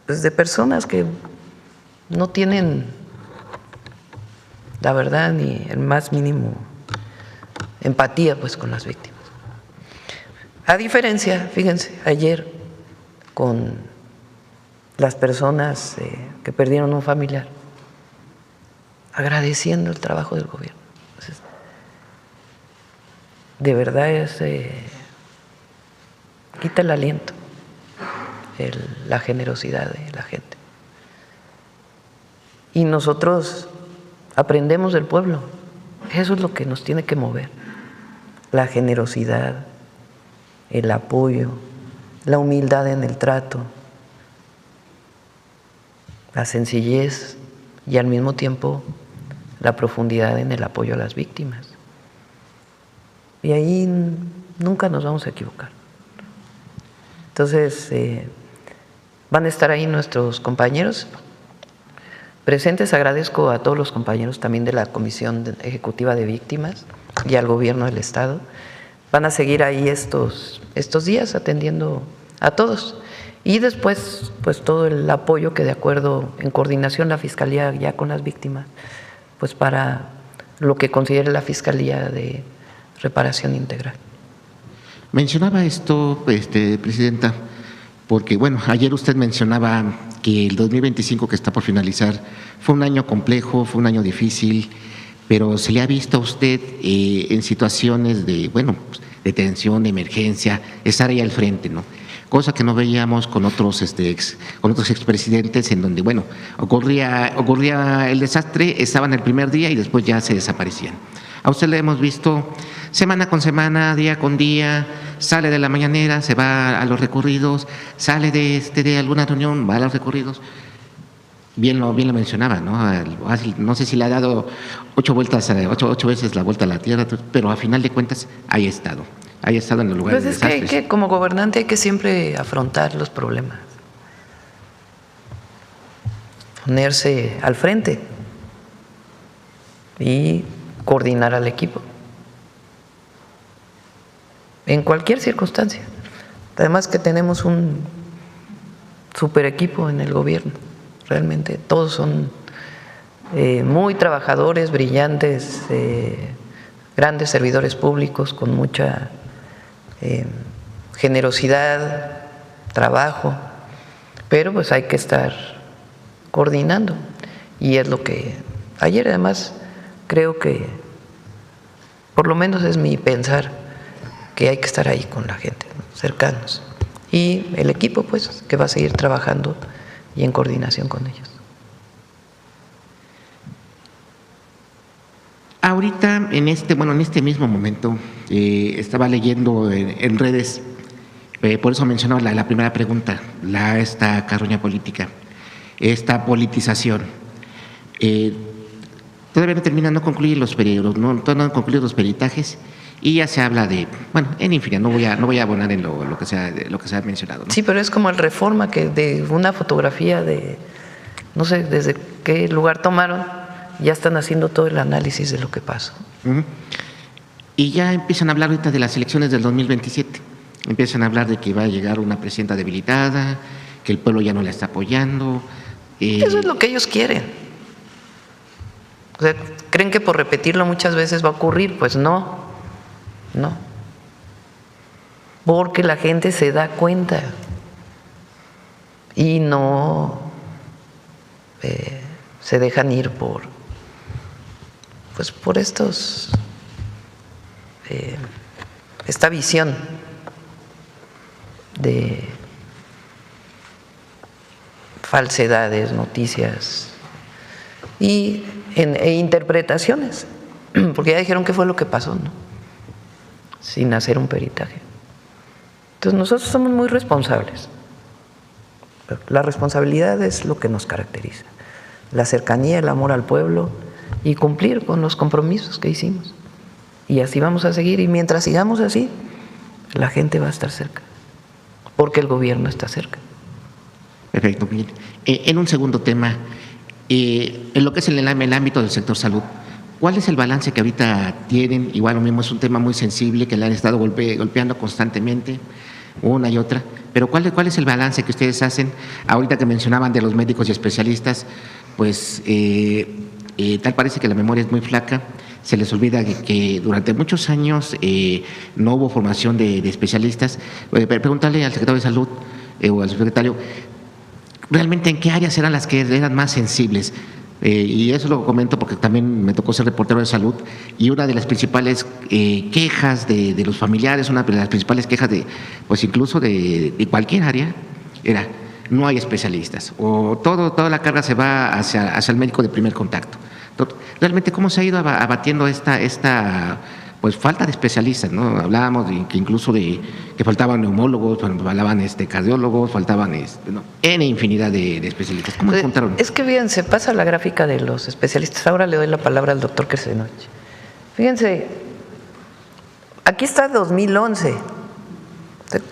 pues de personas que no tienen, la verdad, ni el más mínimo empatía pues con las víctimas. A diferencia, fíjense, ayer con las personas que perdieron un familiar, agradeciendo el trabajo del gobierno. Entonces, de verdad quita el aliento, la generosidad de la gente. Y nosotros aprendemos del pueblo. Eso es lo que nos tiene que mover. La generosidad, el apoyo, la humildad en el trato, la sencillez y al mismo tiempo la profundidad en el apoyo a las víctimas. Y ahí nunca nos vamos a equivocar. Entonces, van a estar ahí nuestros compañeros presentes. Agradezco a todos los compañeros también de la Comisión Ejecutiva de Víctimas y al Gobierno del Estado. Van a seguir ahí estos días atendiendo a todos. Y después, pues todo el apoyo que de acuerdo, en coordinación la Fiscalía ya con las víctimas, pues para lo que considere la Fiscalía de reparación integral. Mencionaba esto, Presidenta, porque bueno, ayer usted mencionaba que el 2025 que está por finalizar fue un año complejo, fue un año difícil, pero se le ha visto a usted en situaciones de, bueno, de tensión, de emergencia, estar ahí al frente, ¿no? Cosa que no veíamos con otros expresidentes, en donde, bueno, ocurría el desastre, estaban el primer día y después ya se desaparecían. A usted le hemos visto semana con semana, día con día, sale de la mañanera, se va a los recorridos, sale de alguna reunión, va a los recorridos. Bien lo mencionaba, ¿no? No sé si le ha dado 8 veces la vuelta a la tierra, pero a final de cuentas ahí ha estado en el lugar pues de desastres. Pues es que como gobernante hay que siempre afrontar los problemas, ponerse al frente y coordinar al equipo en cualquier circunstancia. Además que tenemos un super equipo en el gobierno, realmente todos son muy trabajadores, brillantes, grandes servidores públicos con mucha generosidad, trabajo, pero pues hay que estar coordinando y es lo que ayer además creo que por lo menos es mi pensar que hay que estar ahí con la gente, ¿no? Cercanos, y el equipo pues que va a seguir trabajando y en coordinación con ellos. Ahorita, en este mismo momento, estaba leyendo en redes, por eso mencionaba la primera pregunta, esta carroña política, esta politización. Todavía no terminan, no concluyen los peritajes y ya se habla de, bueno, en fin, no voy a abonar en lo que se ha mencionado, ¿no? Sí, pero es como el Reforma, que de una fotografía de, no sé desde qué lugar tomaron, ya están haciendo todo el análisis de lo que pasó. Y ya empiezan a hablar ahorita de las elecciones del 2027. Empiezan a hablar de que va a llegar una presidenta debilitada, que el pueblo ya no la está apoyando. Eso es lo que ellos quieren. O sea, ¿creen que por repetirlo muchas veces va a ocurrir? Pues no. Porque la gente se da cuenta y no se dejan ir por esta visión de falsedades, noticias e interpretaciones, porque ya dijeron qué fue lo que pasó, ¿no? Sin hacer un peritaje. Entonces nosotros somos muy responsables. La responsabilidad es lo que nos caracteriza, la cercanía, el amor al pueblo y cumplir con los compromisos que hicimos. Y así vamos a seguir, y mientras sigamos así, la gente va a estar cerca, porque el gobierno está cerca. Perfecto, bien. En un segundo tema, en lo que es el ámbito del sector salud, ¿Cuál es el balance que ahorita tienen? Igual lo mismo es un tema muy sensible que le han estado golpeando constantemente, una y otra, pero ¿cuál es el balance que ustedes hacen? Ahorita que mencionaban de los médicos y especialistas, pues tal parece que la memoria es muy flaca, se les olvida que durante muchos años no hubo formación de especialistas. Preguntarle al secretario de Salud o al subsecretario, ¿realmente en qué áreas eran las que eran más sensibles? Y eso lo comento porque también me tocó ser reportero de salud, y una de las principales quejas de los familiares, una de las principales quejas pues incluso de cualquier área, era: no hay especialistas, o toda la carga se va hacia el médico de primer contacto. Entonces, realmente, ¿cómo se ha ido abatiendo esta pues falta de especialistas, ¿no? Hablábamos que incluso de que faltaban neumólogos, faltaban cardiólogos, faltaban N infinidad de especialistas. ¿Cómo encontraron? Es que fíjense, pasa la gráfica de los especialistas. Ahora le doy la palabra al doctor Kersenovich. Fíjense, aquí está 2011.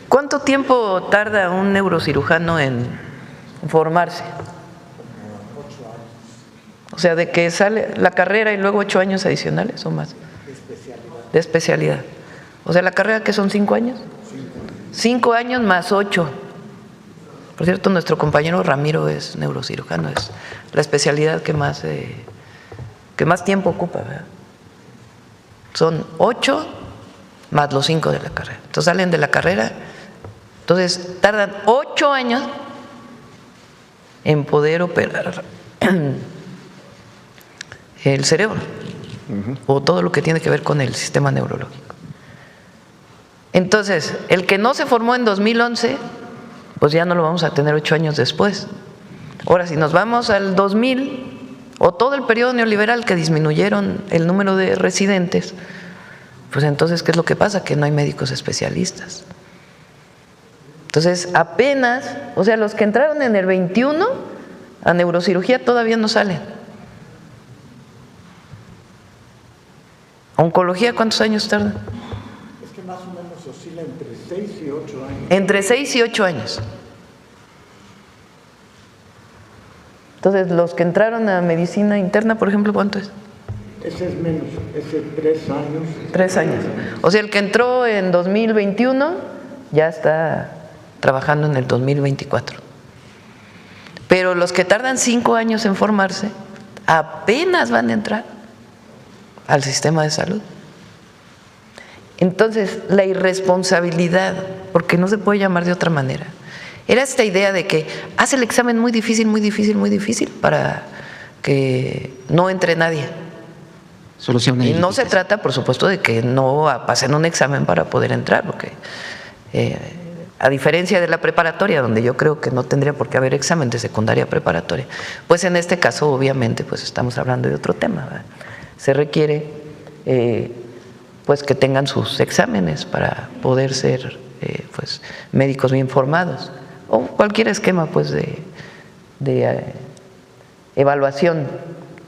¿Cuánto tiempo tarda un neurocirujano en formarse? 8 años. O sea, de que sale la carrera y luego 8 años adicionales o más. De especialidad. O sea, la carrera, que son 5 años. 5 años más 8. Por cierto, nuestro compañero Ramiro es neurocirujano, es la especialidad que más tiempo ocupa, ¿verdad? Son 8 más los 5 de la carrera. Entonces salen de la carrera, entonces tardan 8 años en poder operar el cerebro o todo lo que tiene que ver con el sistema neurológico. Entonces, el que no se formó en 2011, pues ya no lo vamos a tener 8 años después. Ahora, si nos vamos al 2000 o todo el periodo neoliberal, que disminuyeron el número de residentes, pues entonces, ¿qué es lo que pasa? Que no hay médicos especialistas. Entonces, apenas, o sea, los que entraron en el 21 a neurocirugía todavía no salen. ¿Oncología cuántos años tarda? Es que más o menos oscila entre 6 y 8 años. Entre 6 y 8 años. Entonces, los que entraron a medicina interna, por ejemplo, ¿cuánto es? Ese es menos, ese 3 años. 3 años. O sea, el que entró en 2021 ya está trabajando en el 2024. Pero los que tardan 5 años en formarse apenas van a entrar al sistema de salud. Entonces, la irresponsabilidad, porque no se puede llamar de otra manera, era esta idea de que hace el examen muy difícil, muy difícil, muy difícil para que no entre nadie. Solo sea una y no se trata, por supuesto, de que no pasen un examen para poder entrar, porque a diferencia de la preparatoria, donde yo creo que no tendría por qué haber examen de secundaria preparatoria, pues en este caso, obviamente, pues estamos hablando de otro tema, ¿verdad? Se requiere pues que tengan sus exámenes para poder ser pues médicos bien formados, o cualquier esquema pues de evaluación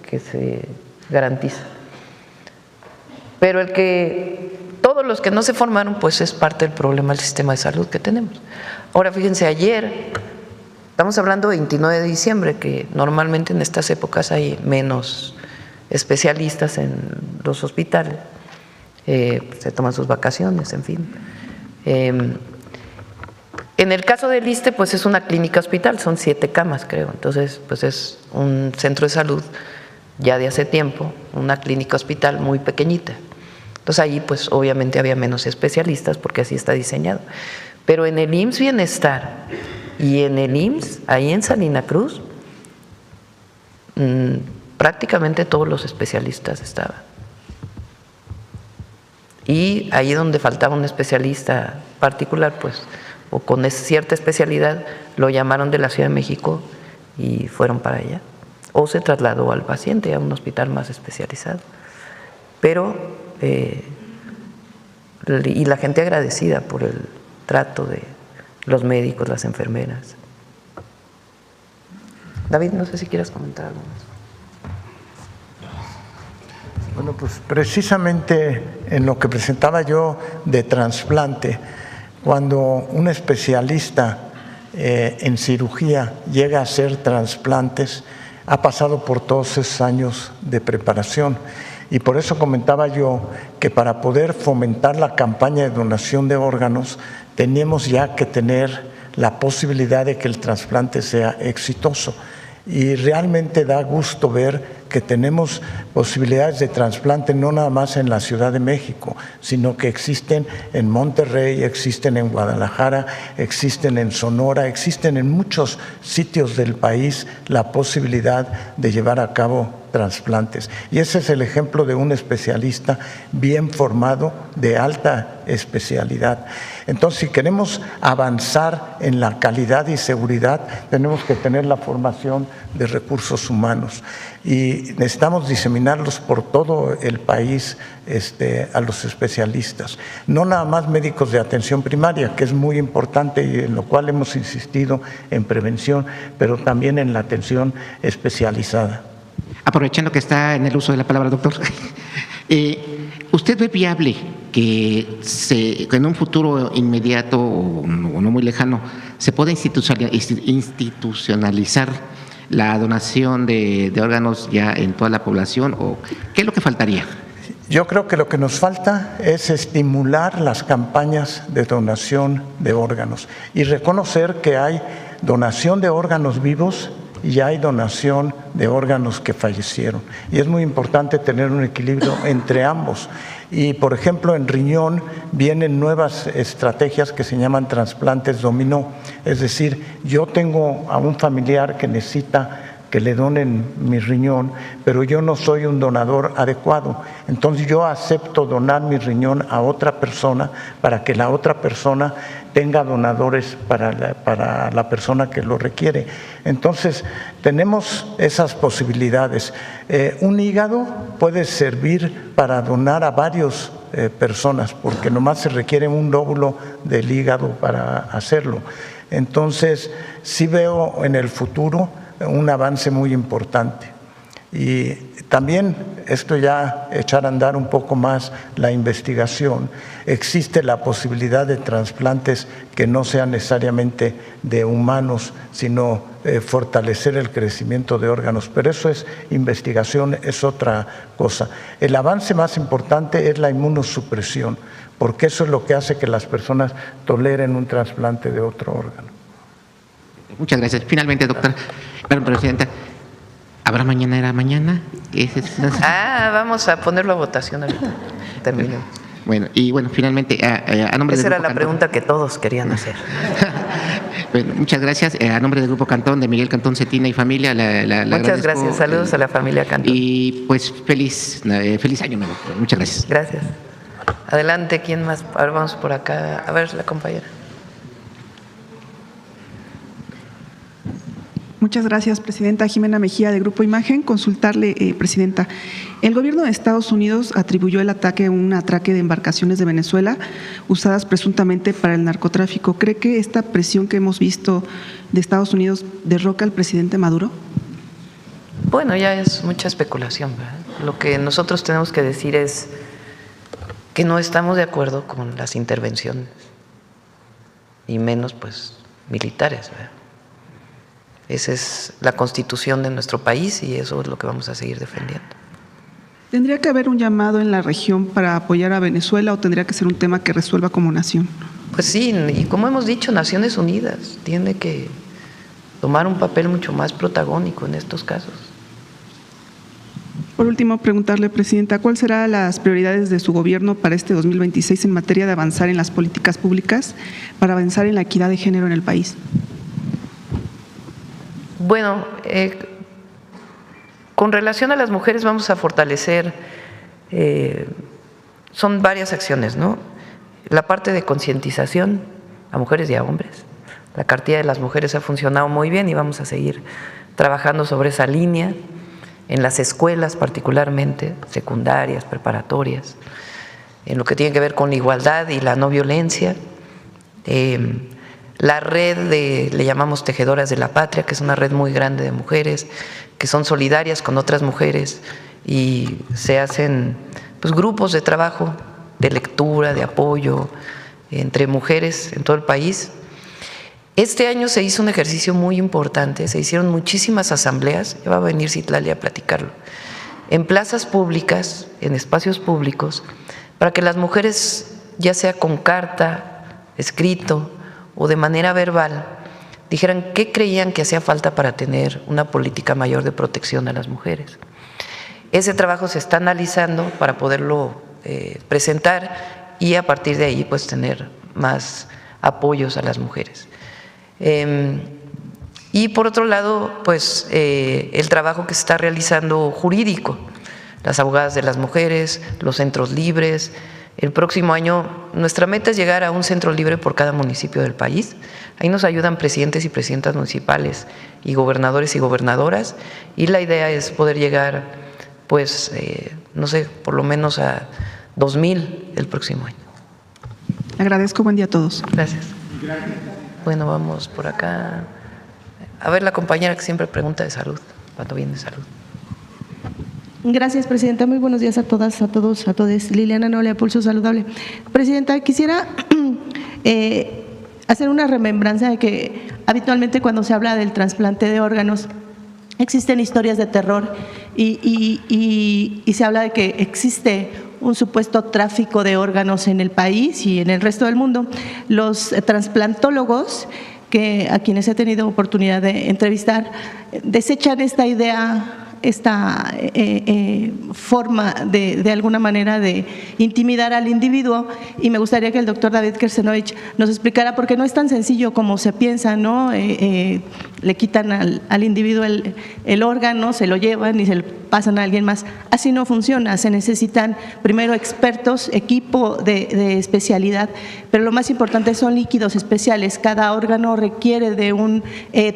que se garantiza. Pero todos los que no se formaron, pues es parte del problema del sistema de salud que tenemos. Ahora, fíjense, ayer, estamos hablando de 29 de diciembre, que normalmente en estas épocas hay menos especialistas en los hospitales, se toman sus vacaciones, en fin. En el caso del ISSSTE, pues es una clínica hospital, son 7 camas, creo. Entonces, pues es un centro de salud ya de hace tiempo, una clínica hospital muy pequeñita. Entonces allí, pues obviamente había menos especialistas porque así está diseñado. Pero en el IMSS Bienestar y en el IMSS, ahí en Salina Cruz, prácticamente todos los especialistas estaban. Y ahí donde faltaba un especialista particular, pues, o con cierta especialidad, lo llamaron de la Ciudad de México y fueron para allá. O se trasladó al paciente a un hospital más especializado. Pero, y la gente agradecida por el trato de los médicos, las enfermeras. David, no sé si quieres comentar algo más. Bueno, pues precisamente en lo que presentaba yo de trasplante, cuando un especialista en cirugía llega a hacer trasplantes, ha pasado por todos esos años de preparación Y por eso comentaba yo que para poder fomentar la campaña de donación de órganos, tenemos ya que tener la posibilidad de que el trasplante sea exitoso. Y realmente da gusto ver que tenemos posibilidades de trasplante no nada más en la Ciudad de México, sino que existen en Monterrey, existen en Guadalajara, existen en Sonora, existen en muchos sitios del país la posibilidad de llevar a cabo trasplantes. Y ese es el ejemplo de un especialista bien formado, de alta especialidad. Entonces, si queremos avanzar en la calidad y seguridad, tenemos que tener la formación de recursos humanos y necesitamos diseminarlos por todo el país a los especialistas. No nada más médicos de atención primaria, que es muy importante y en lo cual hemos insistido en prevención, pero también en la atención especializada. Aprovechando que está en el uso de la palabra, doctor, ¿usted ve viable que en un futuro inmediato o no muy lejano se pueda institucionalizar la donación de órganos ya en toda la población? ¿O qué es lo que faltaría? Yo creo que lo que nos falta es estimular las campañas de donación de órganos y reconocer que hay donación de órganos vivos y hay donación de órganos que fallecieron. Y es muy importante tener un equilibrio entre ambos. Y, por ejemplo, en riñón vienen nuevas estrategias que se llaman trasplantes dominó. Es decir, yo tengo a un familiar que necesita que le donen mi riñón, pero yo no soy un donador adecuado. Entonces yo acepto donar mi riñón a otra persona para que la otra persona tenga donadores para la persona que lo requiere. Entonces tenemos esas posibilidades. Un hígado puede servir para donar a varias personas, porque nomás se requiere un lóbulo del hígado para hacerlo. Entonces sí veo en el futuro un avance muy importante. Y también esto ya echar a andar un poco más la investigación. Existe la posibilidad de trasplantes que no sean necesariamente de humanos, sino fortalecer el crecimiento de órganos. Pero eso es investigación, es otra cosa. El avance más importante es la inmunosupresión, porque eso es lo que hace que las personas toleren un trasplante de otro órgano. Muchas gracias. Finalmente, doctora, presidenta, ¿habrá mañana? Vamos a ponerlo a votación ahorita. Terminemos. Bueno, finalmente, a nombre Esa del era Grupo la pregunta que todos querían hacer. Bueno, muchas gracias. A nombre del Grupo Cantón, de Miguel Cantón Cetina y familia, muchas gracias. Saludos a la familia Cantón. Y pues feliz año nuevo. Muchas gracias. Gracias. Adelante, ¿quién más? Ahora vamos por acá. A ver, la compañera. Muchas gracias, presidenta. Jimena Mejía, de Grupo Imagen. Consultarle, presidenta, el gobierno de Estados Unidos atribuyó el ataque a un atraque de embarcaciones de Venezuela usadas presuntamente para el narcotráfico. ¿Cree que esta presión que hemos visto de Estados Unidos derroca al presidente Maduro? Bueno, ya es mucha especulación, ¿verdad? Lo que nosotros tenemos que decir es que no estamos de acuerdo con las intervenciones, y menos pues militares, ¿verdad? Esa es la Constitución de nuestro país y eso es lo que vamos a seguir defendiendo. ¿Tendría que haber un llamado en la región para apoyar a Venezuela o tendría que ser un tema que resuelva como nación? Pues sí, y como hemos dicho, Naciones Unidas tiene que tomar un papel mucho más protagónico en estos casos. Por último, preguntarle, presidenta, ¿cuáles serán las prioridades de su gobierno para este 2026 en materia de avanzar en las políticas públicas para avanzar en la equidad de género en el país? Bueno, con relación a las mujeres vamos a fortalecer, son varias acciones, ¿no? La parte de concientización a mujeres y a hombres. La cartilla de las mujeres ha funcionado muy bien y vamos a seguir trabajando sobre esa línea en las escuelas particularmente, secundarias, preparatorias, en lo que tiene que ver con la igualdad y la no violencia. La red le llamamos Tejedoras de la Patria, que es una red muy grande de mujeres que son solidarias con otras mujeres y se hacen pues grupos de trabajo, de lectura, de apoyo entre mujeres en todo el país. Este año se hizo un ejercicio muy importante, se hicieron muchísimas asambleas, ya va a venir Citlali a platicarlo, en plazas públicas, en espacios públicos, para que las mujeres, ya sea con carta, escrito o de manera verbal, dijeran qué creían que hacía falta para tener una política mayor de protección a las mujeres. Ese trabajo se está analizando para poderlo presentar y a partir de ahí pues tener más apoyos a las mujeres. Y por otro lado, pues el trabajo que se está realizando jurídico, las abogadas de las mujeres, los centros libres. El próximo año nuestra meta es llegar a un centro libre por cada municipio del país. Ahí nos ayudan presidentes y presidentas municipales y gobernadores y gobernadoras, y la idea es poder llegar, pues, no sé, por lo menos a 2,000 el próximo año. Agradezco, buen día a todos. Gracias. Bueno, vamos por acá. A ver, la compañera que siempre pregunta de salud, cuando viene de salud. Gracias, Presidenta. Muy buenos días a todas, a todos, a todes. Liliana Nolia, Pulso Saludable. Presidenta, quisiera hacer una remembranza de que habitualmente cuando se habla del trasplante de órganos existen historias de terror y se habla de que existe un supuesto tráfico de órganos en el país y en el resto del mundo. Los trasplantólogos, a quienes he tenido oportunidad de entrevistar, desechan esta idea, esta forma de alguna manera de intimidar al individuo, y me gustaría que el doctor David Kersenovich nos explicara, porque no es tan sencillo como se piensa, ¿no? Le quitan al individuo el órgano, se lo llevan y se lo pasan a alguien más. Así no funciona, se necesitan primero expertos, equipo de especialidad, pero lo más importante son líquidos especiales. Cada órgano requiere de un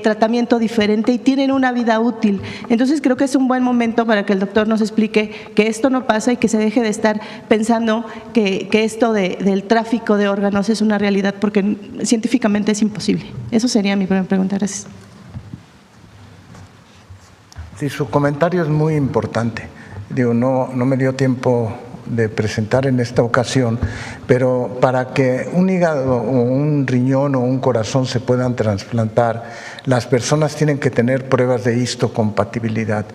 tratamiento diferente y tienen una vida útil. Entonces creo que es un buen momento para que el doctor nos explique que esto no pasa y que se deje de estar pensando que esto del tráfico de órganos es una realidad, porque científicamente es imposible. Eso sería mi primera pregunta. Gracias. Sí, su comentario es muy importante. No me dio tiempo de presentar en esta ocasión, pero para que un hígado o un riñón o un corazón se puedan trasplantar, las personas tienen que tener pruebas de histocompatibilidad,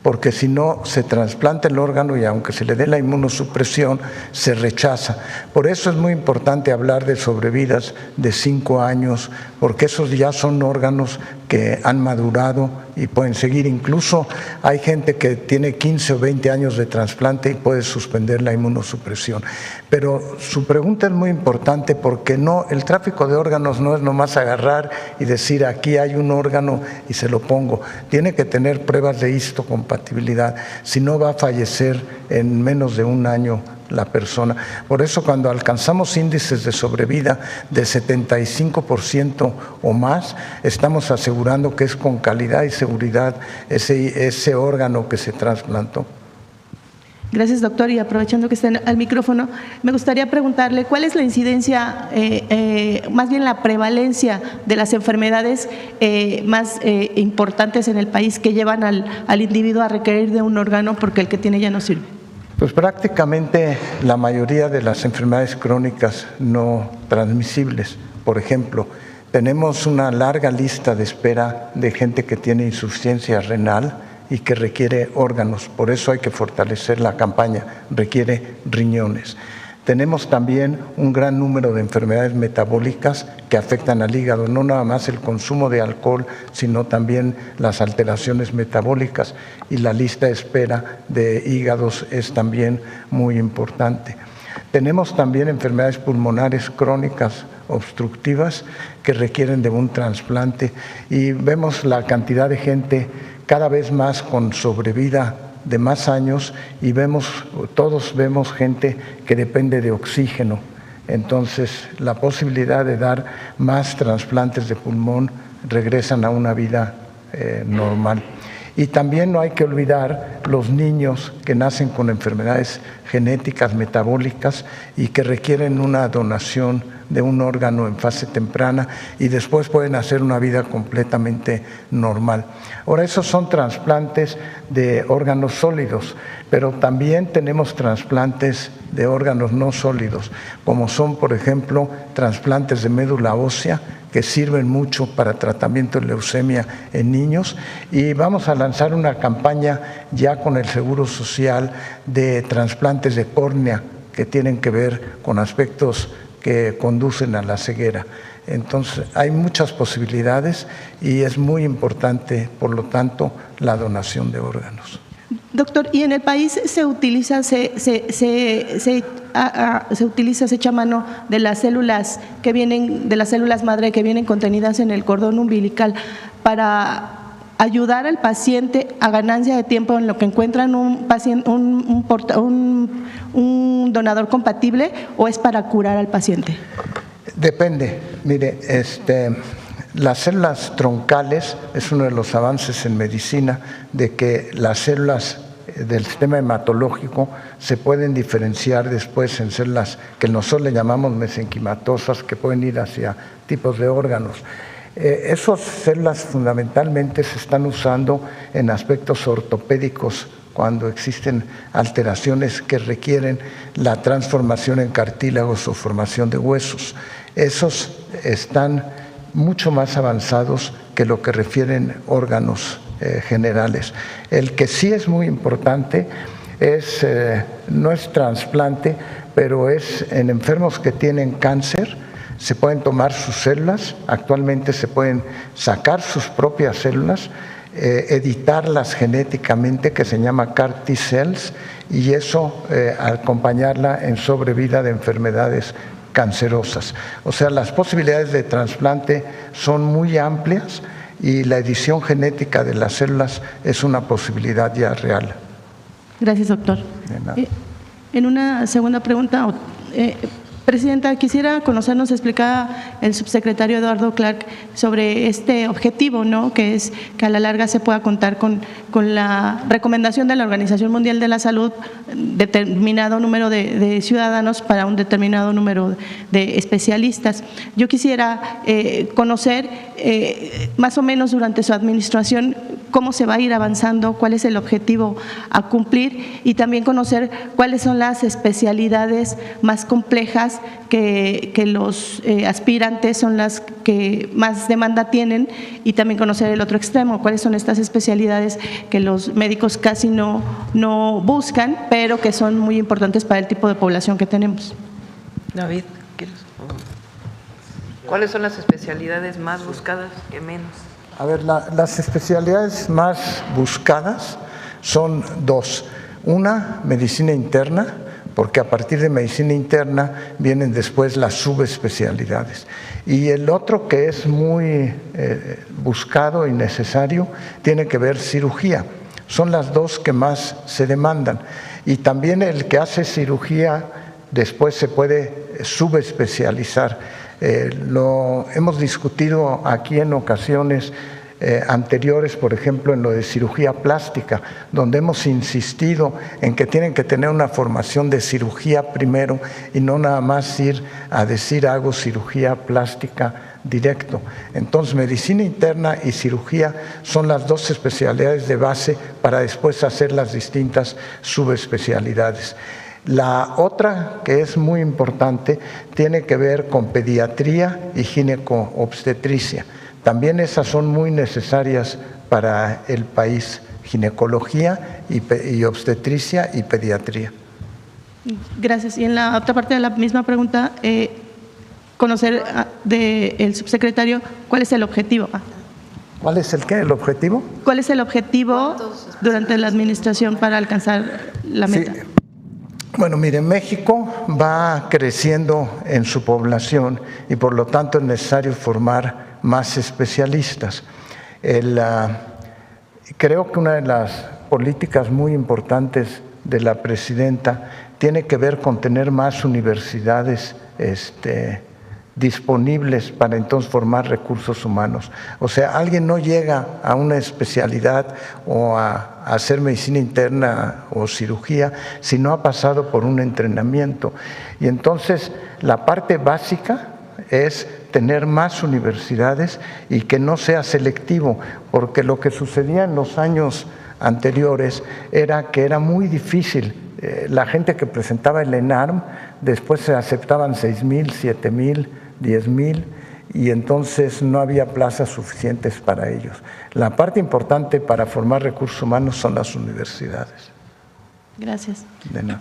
porque si no se trasplanta el órgano y aunque se le dé la inmunosupresión, se rechaza. Por eso es muy importante hablar de sobrevidas de 5 años, porque esos ya son órganos que han madurado y pueden seguir. Incluso hay gente que tiene 15 o 20 años de trasplante y puede suspender la inmunosupresión. Pero su pregunta es muy importante, porque el tráfico de órganos no es nomás agarrar y decir aquí hay un órgano y se lo pongo. Tiene que tener pruebas de histocompatibilidad, si no va a fallecer en menos de un año la persona. Por eso cuando alcanzamos índices de sobrevida de 75% o más, estamos asegurando que es con calidad y seguridad ese órgano que se trasplantó. Gracias, doctor. Y aprovechando que estén al micrófono, me gustaría preguntarle cuál es la incidencia, más bien la prevalencia de las enfermedades más importantes en el país que llevan al individuo a requerir de un órgano porque el que tiene ya no sirve. Pues prácticamente la mayoría de las enfermedades crónicas no transmisibles. Por ejemplo, tenemos una larga lista de espera de gente que tiene insuficiencia renal y que requiere órganos. Por eso hay que fortalecer la campaña, requiere riñones. Tenemos también un gran número de enfermedades metabólicas que afectan al hígado, no nada más el consumo de alcohol, sino también las alteraciones metabólicas, y la lista de espera de hígados es también muy importante. Tenemos también enfermedades pulmonares crónicas obstructivas que requieren de un trasplante, y vemos la cantidad de gente cada vez más con sobrevida de más años, y todos vemos gente que depende de oxígeno. Entonces, la posibilidad de dar más trasplantes de pulmón regresan a una vida normal. Y también no hay que olvidar los niños que nacen con enfermedades genéticas metabólicas y que requieren una donación de un órgano en fase temprana y después pueden hacer una vida completamente normal. Ahora, esos son trasplantes de órganos sólidos, pero también tenemos trasplantes de órganos no sólidos, como son, por ejemplo, trasplantes de médula ósea, que sirven mucho para tratamiento de leucemia en niños, y vamos a lanzar una campaña ya con el Seguro Social de trasplantes de córnea que tienen que ver con aspectos que conducen a la ceguera. Entonces, hay muchas posibilidades y es muy importante, por lo tanto, la donación de órganos. Doctor, ¿y en el país se utiliza, se echa mano de las células que vienen, de las células madre que vienen contenidas en el cordón umbilical para ayudar al paciente a ganancia de tiempo en lo que encuentran un donador compatible, o es para curar al paciente? Depende. Mire, las células troncales es uno de los avances en medicina, de que las células del sistema hematológico se pueden diferenciar después en células que nosotros le llamamos mesenquimatosas, que pueden ir hacia tipos de órganos. Esas células fundamentalmente se están usando en aspectos ortopédicos cuando existen alteraciones que requieren la transformación en cartílagos o formación de huesos. Esos están mucho más avanzados que lo que refieren órganos generales. El que sí es muy importante no es trasplante, pero es en enfermos que tienen cáncer. Se pueden tomar sus células, actualmente se pueden sacar sus propias células, editarlas genéticamente, que se llama CAR T-cells, y eso acompañarla en sobrevida de enfermedades cancerosas. O sea, las posibilidades de trasplante son muy amplias y la edición genética de las células es una posibilidad ya real. Gracias, doctor. En una segunda pregunta, Presidenta, quisiera conocernos, explicaba el subsecretario Eduardo Clark sobre este objetivo, ¿no?, que es que a la larga se pueda contar con la recomendación de la Organización Mundial de la Salud, determinado número de ciudadanos para un determinado número de especialistas. Yo quisiera conocer más o menos durante su administración cómo se va a ir avanzando, cuál es el objetivo a cumplir, y también conocer cuáles son las especialidades más complejas que los aspirantes son las que más demanda tienen, y también conocer el otro extremo, cuáles son estas especialidades que los médicos casi no buscan, pero que son muy importantes para el tipo de población que tenemos. David, ¿cuáles son las especialidades más buscadas que menos? A ver, las especialidades más buscadas son dos. Una, medicina interna, porque a partir de medicina interna vienen después las subespecialidades. Y el otro, que es muy buscado y necesario, tiene que ver cirugía. Son las dos que más se demandan. Y también el que hace cirugía después se puede subespecializar. Lo hemos discutido aquí en ocasiones anteriores, por ejemplo, en lo de cirugía plástica, donde hemos insistido en que tienen que tener una formación de cirugía primero y no nada más ir a decir hago cirugía plástica directo. Entonces, medicina interna y cirugía son las dos especialidades de base para después hacer las distintas subespecialidades. La otra, que es muy importante, tiene que ver con pediatría y gineco-obstetricia. También esas son muy necesarias para el país, ginecología y obstetricia y pediatría. Gracias. Y en la otra parte de la misma pregunta, conocer del subsecretario cuál es el objetivo. ¿Cuál es el qué? ¿El objetivo? ¿Cuál es el objetivo durante la administración para alcanzar la meta? Sí. Bueno, mire, México va creciendo en su población y por lo tanto es necesario formar más especialistas. Creo que una de las políticas muy importantes de la presidenta tiene que ver con tener más universidades disponibles para entonces formar recursos humanos. O sea, alguien no llega a una especialidad o a hacer medicina interna o cirugía si no ha pasado por un entrenamiento. Y entonces la parte básica es tener más universidades y que no sea selectivo, porque lo que sucedía en los años anteriores era que era muy difícil. La gente que presentaba el ENARM, después se aceptaban 6,000, 7,000, 10,000 y entonces no había plazas suficientes para ellos. La parte importante para formar recursos humanos son las universidades. Gracias. De nada.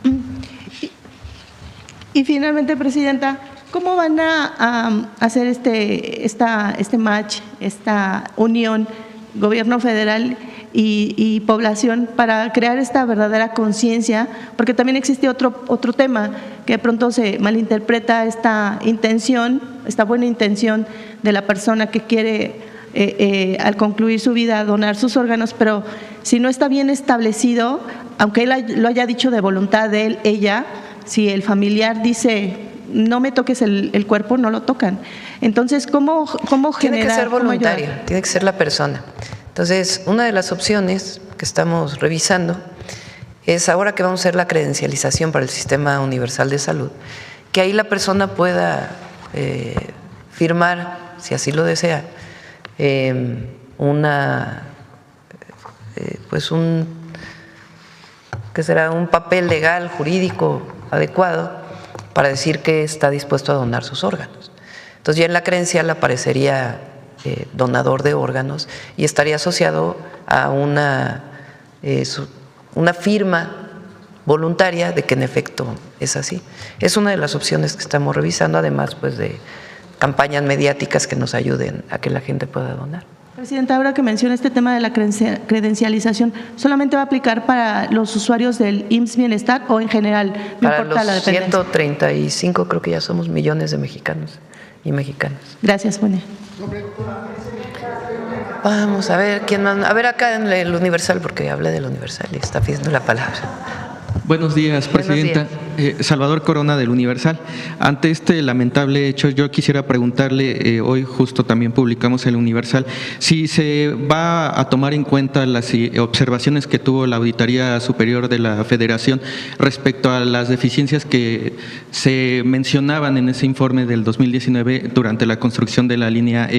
Y finalmente, Presidenta, ¿cómo van a hacer este match, esta unión, gobierno federal y población, para crear esta verdadera conciencia? Porque también existe otro tema, que de pronto se malinterpreta esta intención, esta buena intención de la persona que quiere al concluir su vida donar sus órganos, pero si no está bien establecido, aunque él lo haya dicho de voluntad de él, ella, si el familiar dice no me toques el cuerpo, no lo tocan. Entonces, ¿cómo generar? Tiene que ser voluntario, tiene que ser la persona. Entonces, una de las opciones que estamos revisando es, ahora que vamos a hacer la credencialización para el Sistema Universal de Salud, que ahí la persona pueda firmar, si así lo desea, un papel legal, jurídico adecuado para decir que está dispuesto a donar sus órganos. Entonces ya en la credencial aparecería donador de órganos y estaría asociado a una firma voluntaria de que en efecto es así. Es una de las opciones que estamos revisando, además pues de campañas mediáticas que nos ayuden a que la gente pueda donar. Presidenta, ahora que menciona este tema de la credencialización, ¿solamente va a aplicar para los usuarios del IMSS Bienestar o en general? No para importa la los dependencia. 135 creo que ya somos millones de mexicanos y mexicanas. Gracias, Julia. Vamos a ver quién más. A ver acá en el Universal, porque hablé del Universal y está pidiendo la palabra. Buenos días, Presidenta. Salvador Corona, del Universal. Ante este lamentable hecho, yo quisiera preguntarle, hoy justo también publicamos el Universal, si se va a tomar en cuenta las observaciones que tuvo la Auditoría Superior de la Federación respecto a las deficiencias que se mencionaban en ese informe del 2019 durante la construcción de la línea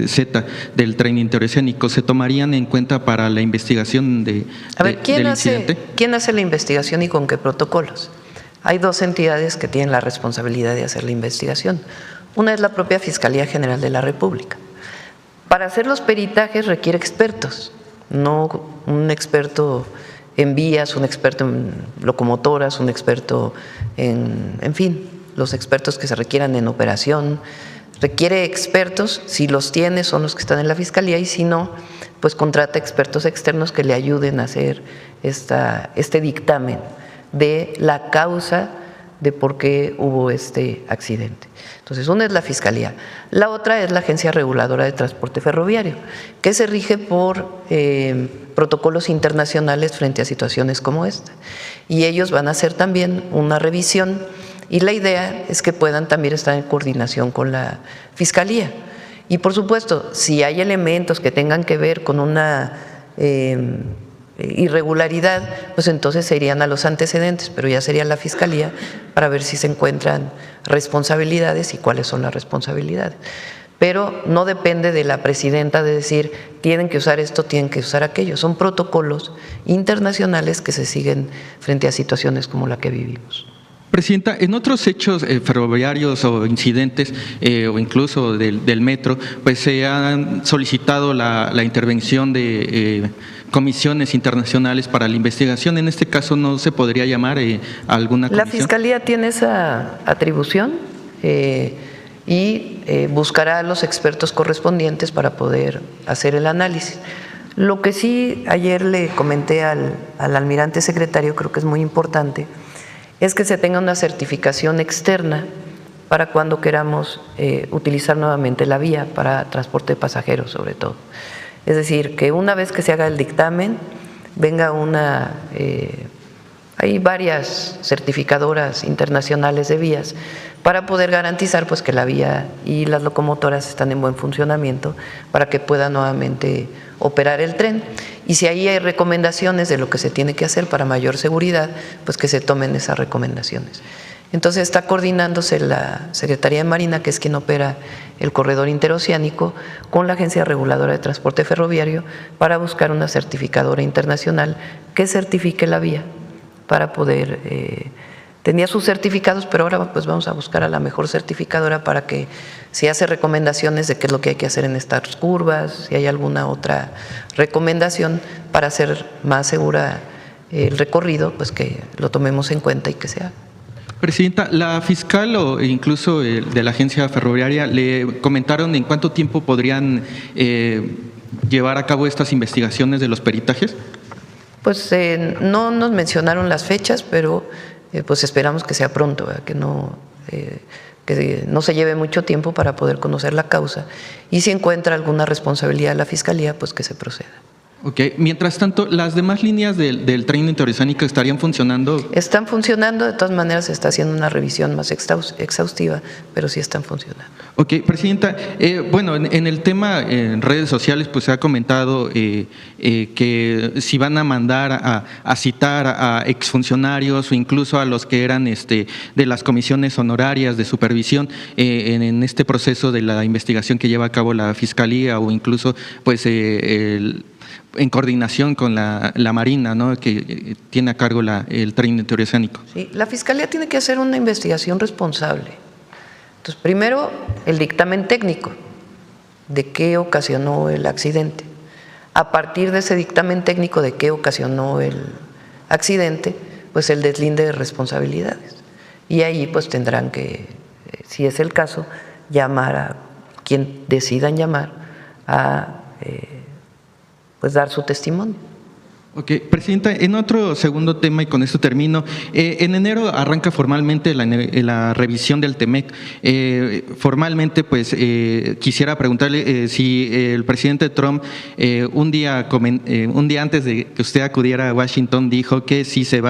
Z del tren interoceánico. ¿Se tomarían en cuenta para la investigación del incidente? ¿Quién hace la investigación y con qué protocolos? Hay dos entidades que tienen la responsabilidad de hacer la investigación. Una es la propia Fiscalía General de la República. Para hacer los peritajes requiere expertos, no un experto en vías, un experto en locomotoras, un experto en fin, los expertos que se requieran en operación. Requiere expertos, si los tiene son los que están en la Fiscalía y si no, pues contrata expertos externos que le ayuden a hacer este dictamen de la causa de por qué hubo este accidente. Entonces, una es la Fiscalía, la otra es la Agencia Reguladora de Transporte Ferroviario, que se rige por protocolos internacionales frente a situaciones como esta. Y ellos van a hacer también una revisión y la idea es que puedan también estar en coordinación con la Fiscalía. Y por supuesto, si hay elementos que tengan que ver con una irregularidad, pues entonces se irían a los antecedentes, pero ya sería la Fiscalía para ver si se encuentran responsabilidades y cuáles son las responsabilidades. Pero no depende de la presidenta de decir tienen que usar esto, tienen que usar aquello. Son protocolos internacionales que se siguen frente a situaciones como la que vivimos. Presidenta, en otros hechos ferroviarios o incidentes o incluso del metro, pues se han solicitado la intervención de comisiones internacionales para la investigación. En este caso, ¿no se podría llamar a alguna comisión? La Fiscalía tiene esa atribución y buscará a los expertos correspondientes para poder hacer el análisis. Lo que sí ayer le comenté al almirante secretario, creo que es muy importante, es que se tenga una certificación externa para cuando queramos utilizar nuevamente la vía para transporte de pasajeros, sobre todo. Es decir, que una vez que se haga el dictamen, venga hay varias certificadoras internacionales de vías para poder garantizar pues que la vía y las locomotoras están en buen funcionamiento para que pueda nuevamente operar el tren. Y si ahí hay recomendaciones de lo que se tiene que hacer para mayor seguridad, pues que se tomen esas recomendaciones. Entonces está coordinándose la Secretaría de Marina, que es quien opera el corredor interoceánico, con la Agencia Reguladora de Transporte Ferroviario para buscar una certificadora internacional que certifique la vía para poder… tenía sus certificados, pero ahora pues vamos a buscar a la mejor certificadora para que si hace recomendaciones de qué es lo que hay que hacer en estas curvas, si hay alguna otra recomendación para hacer más segura el recorrido, pues que lo tomemos en cuenta y que se haga. Presidenta, la fiscal o incluso de la agencia ferroviaria le comentaron en cuánto tiempo podrían llevar a cabo estas investigaciones de los peritajes. Pues no nos mencionaron las fechas, pero pues esperamos que sea pronto, ¿verdad? Que no se lleve mucho tiempo para poder conocer la causa y si encuentra alguna responsabilidad de la Fiscalía, pues que se proceda. Ok, mientras tanto, ¿las demás líneas del tren interoceánico estarían funcionando? Están funcionando, de todas maneras se está haciendo una revisión más exhaustiva, pero sí están funcionando. Ok, Presidenta, bueno, en el tema en redes sociales pues se ha comentado que si van a mandar a citar a exfuncionarios o incluso a los que eran de las comisiones honorarias de supervisión en este proceso de la investigación que lleva a cabo la Fiscalía o incluso pues en coordinación con la Marina, ¿no?, que tiene a cargo el tren interoceánico. Sí, la Fiscalía tiene que hacer una investigación responsable. Entonces, primero, el dictamen técnico de qué ocasionó el accidente. A partir de ese dictamen técnico de qué ocasionó el accidente, pues el deslinde de responsabilidades. Y ahí pues tendrán que, si es el caso, llamar a quien decidan llamar a pues dar su testimonio. Ok, Presidenta, en otro segundo tema y con esto termino, en enero arranca formalmente la revisión del TEMEC. Formalmente, pues quisiera preguntarle si el presidente Trump un día antes de que usted acudiera a Washington dijo que si se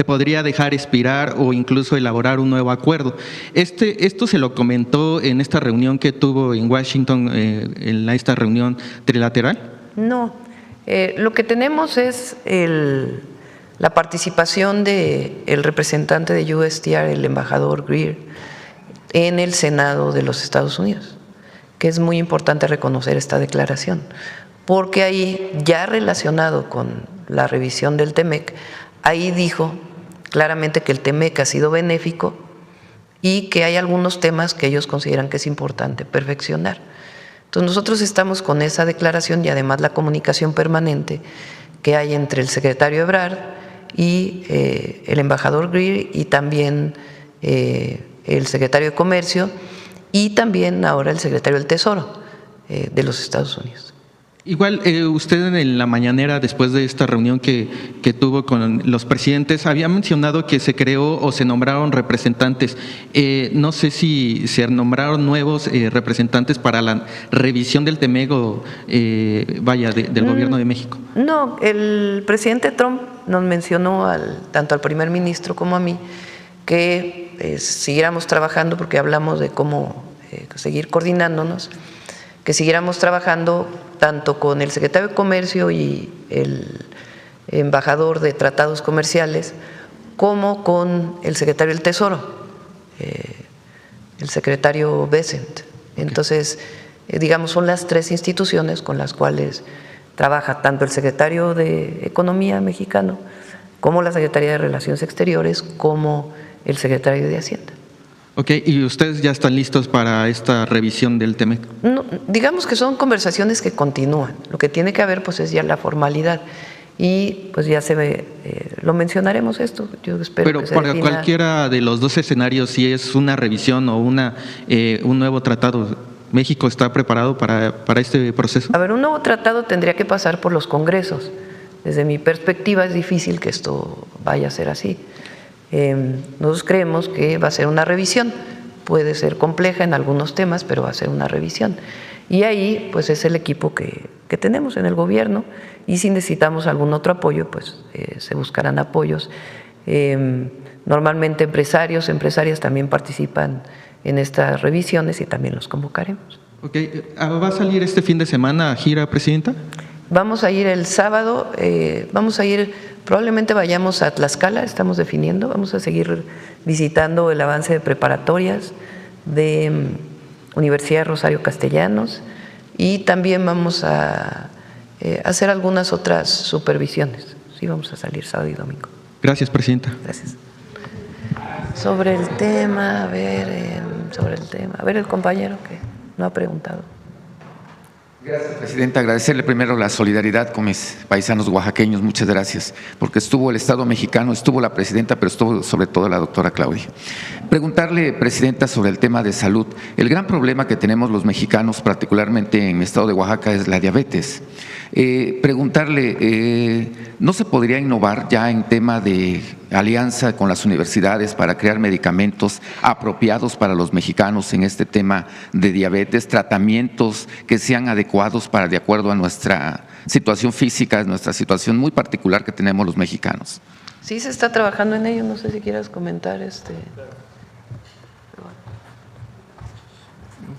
podría dejar expirar o incluso elaborar un nuevo acuerdo. ¿Esto se lo comentó en esta reunión que tuvo en Washington, en esta reunión trilateral? No. Lo que tenemos es la participación del representante de USTR, el embajador Greer, en el Senado de los Estados Unidos, que es muy importante reconocer esta declaración, porque ahí, ya relacionado con la revisión del TEMEC, ahí dijo claramente que el TEMEC ha sido benéfico y que hay algunos temas que ellos consideran que es importante perfeccionar. Entonces nosotros estamos con esa declaración y además la comunicación permanente que hay entre el secretario Ebrard y el embajador Greer y también el secretario de Comercio y también ahora el secretario del Tesoro de los Estados Unidos. Igual, usted en la mañanera, después de esta reunión que tuvo con los presidentes, había mencionado que se creó o se nombraron representantes. No sé si se nombraron nuevos representantes para la revisión del TEMEC o, del gobierno de México. No, el presidente Trump nos mencionó tanto al primer ministro como a mí que siguiéramos trabajando, porque hablamos de cómo seguir coordinándonos, que siguiéramos trabajando tanto con el secretario de Comercio y el embajador de Tratados Comerciales, como con el secretario del Tesoro, el secretario Bessent. Entonces, digamos, son las tres instituciones con las cuales trabaja tanto el secretario de Economía mexicano, como la Secretaría de Relaciones Exteriores, como el secretario de Hacienda. Ok, ¿y ustedes ya están listos para esta revisión del TEMEC? No, digamos que son conversaciones que continúan. Lo que tiene que haber pues es ya la formalidad y pues ya se ve, lo mencionaremos esto. Yo espero. Pero que se para defina. Cualquiera de los dos escenarios, si es una revisión o un nuevo tratado, ¿México está preparado para este proceso? A ver, un nuevo tratado tendría que pasar por los congresos. Desde mi perspectiva es difícil que esto vaya a ser así. Nosotros creemos que va a ser una revisión, puede ser compleja en algunos temas, pero va a ser una revisión. Y ahí pues es el equipo que tenemos en el gobierno y si necesitamos algún otro apoyo, pues se buscarán apoyos. Normalmente empresarias también participan en estas revisiones y también los convocaremos. Okay. ¿Va a salir este fin de semana a gira, Presidenta? Vamos a ir el sábado, probablemente vayamos a Tlaxcala, estamos definiendo, vamos a seguir visitando el avance de preparatorias de Universidad de Rosario Castellanos y también vamos a hacer algunas otras supervisiones. Sí, vamos a salir sábado y domingo. Gracias, presidenta. Gracias. Sobre el tema, a ver el compañero que no ha preguntado. Gracias, presidenta. Agradecerle primero la solidaridad con mis paisanos oaxaqueños. Muchas gracias, porque estuvo el Estado mexicano, estuvo la presidenta, pero estuvo sobre todo la doctora Claudia. Preguntarle, presidenta, sobre el tema de salud. El gran problema que tenemos los mexicanos, particularmente en mi estado de Oaxaca, es la diabetes. Preguntarle, ¿no se podría innovar ya en tema de alianza con las universidades para crear medicamentos apropiados para los mexicanos en este tema de diabetes, tratamientos que sean adecuados para de acuerdo a nuestra situación física, nuestra situación muy particular que tenemos los mexicanos? Sí, se está trabajando en ello, no sé si quieras comentar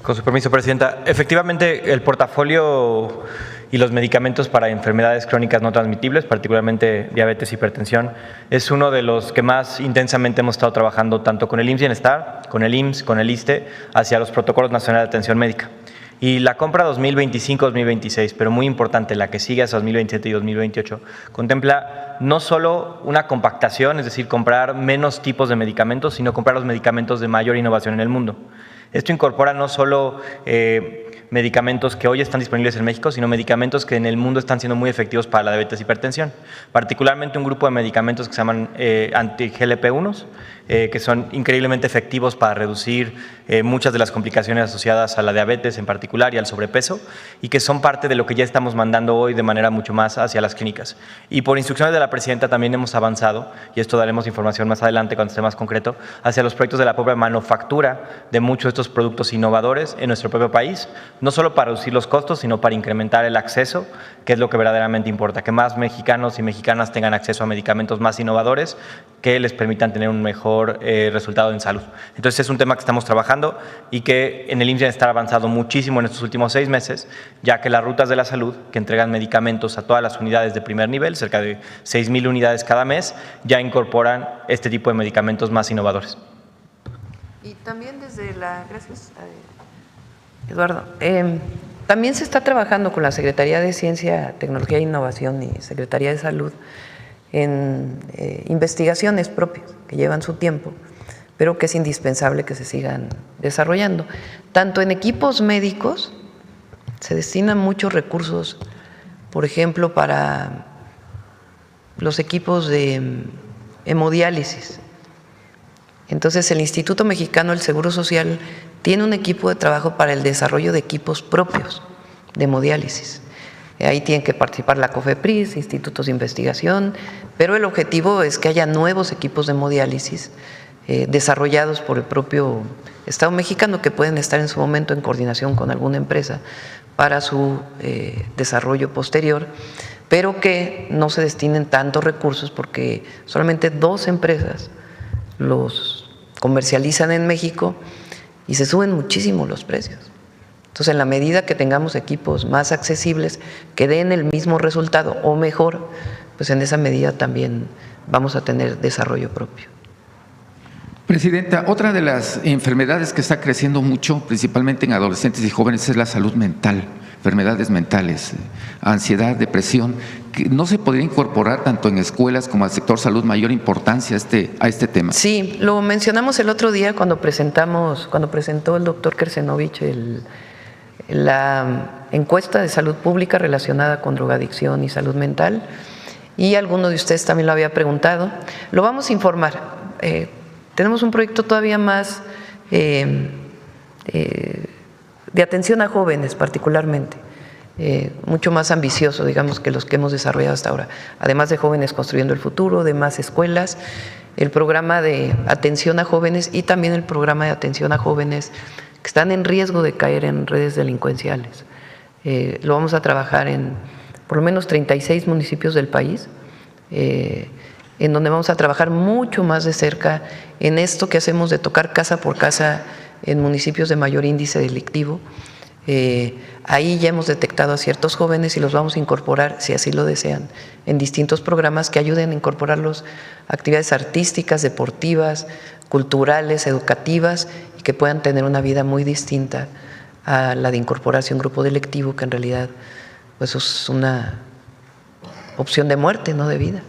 Con su permiso, presidenta. Efectivamente, el portafolio y los medicamentos para enfermedades crónicas no transmitibles, particularmente diabetes y hipertensión, es uno de los que más intensamente hemos estado trabajando tanto con el IMSS Bienestar, con el IMSS, con el ISSSTE, hacia los protocolos nacionales de atención médica. Y la compra 2025-2026, pero muy importante, la que sigue hacia 2027 y 2028, contempla no solo una compactación, es decir, comprar menos tipos de medicamentos, sino comprar los medicamentos de mayor innovación en el mundo. Esto incorpora no solo medicamentos que hoy están disponibles en México, sino medicamentos que en el mundo están siendo muy efectivos para la diabetes y hipertensión. Particularmente un grupo de medicamentos que se llaman anti-GLP-1s, que son increíblemente efectivos para reducir muchas de las complicaciones asociadas a la diabetes en particular y al sobrepeso, y que son parte de lo que ya estamos mandando hoy de manera mucho más hacia las clínicas. Y por instrucciones de la presidenta también hemos avanzado, y esto daremos información más adelante cuando esté más concreto, hacia los proyectos de la propia manufactura de muchos de estos productos innovadores en nuestro propio país, no solo para reducir los costos, sino para incrementar el acceso, que es lo que verdaderamente importa, que más mexicanos y mexicanas tengan acceso a medicamentos más innovadores que les permitan tener un mejor resultado en salud. Entonces es un tema que estamos trabajando y que en el IMSS Bienestar ha avanzado muchísimo en estos últimos 6 meses, ya que las rutas de la salud que entregan medicamentos a todas las unidades de primer nivel, cerca de 6,000 unidades cada mes, ya incorporan este tipo de medicamentos más innovadores. Y también desde la… Gracias, Eduardo. También se está trabajando con la Secretaría de Ciencia, Tecnología e Innovación y Secretaría de Salud en investigaciones propias que llevan su tiempo, pero que es indispensable que se sigan desarrollando. Tanto en equipos médicos se destinan muchos recursos, por ejemplo, para los equipos de hemodiálisis. Entonces, el Instituto Mexicano del Seguro Social tiene un equipo de trabajo para el desarrollo de equipos propios de hemodiálisis. Ahí tienen que participar la COFEPRIS, institutos de investigación, pero el objetivo es que haya nuevos equipos de hemodiálisis desarrollados por el propio Estado mexicano, que pueden estar en su momento en coordinación con alguna empresa para su desarrollo posterior, pero que no se destinen tantos recursos porque solamente 2 empresas los comercializan en México y se suben muchísimo los precios. Entonces, en la medida que tengamos equipos más accesibles que den el mismo resultado o mejor, pues en esa medida también vamos a tener desarrollo propio. Presidenta, otra de las enfermedades que está creciendo mucho, principalmente en adolescentes y jóvenes, es la salud mental, enfermedades mentales, ansiedad, depresión. ¿No se podría incorporar tanto en escuelas como al sector salud mayor importancia a este tema? Sí, lo mencionamos el otro día cuando presentó el doctor Kersenovich la encuesta de salud pública relacionada con drogadicción y salud mental, y alguno de ustedes también lo había preguntado. Lo vamos a informar. Tenemos un proyecto todavía más de atención a jóvenes particularmente, mucho más ambicioso, digamos, que los que hemos desarrollado hasta ahora. Además de Jóvenes Construyendo el Futuro, de más escuelas, el programa de atención a jóvenes y también el programa de atención a jóvenes que están en riesgo de caer en redes delincuenciales. Lo vamos a trabajar en por lo menos 36 municipios del país, en donde vamos a trabajar mucho más de cerca en esto que hacemos de tocar casa por casa en municipios de mayor índice delictivo, Ahí ya hemos detectado a ciertos jóvenes y los vamos a incorporar, si así lo desean, en distintos programas que ayuden a incorporarlos a actividades artísticas, deportivas, culturales, educativas, y que puedan tener una vida muy distinta a la de incorporarse a un grupo delictivo, que en realidad pues es una opción de muerte, no de vida.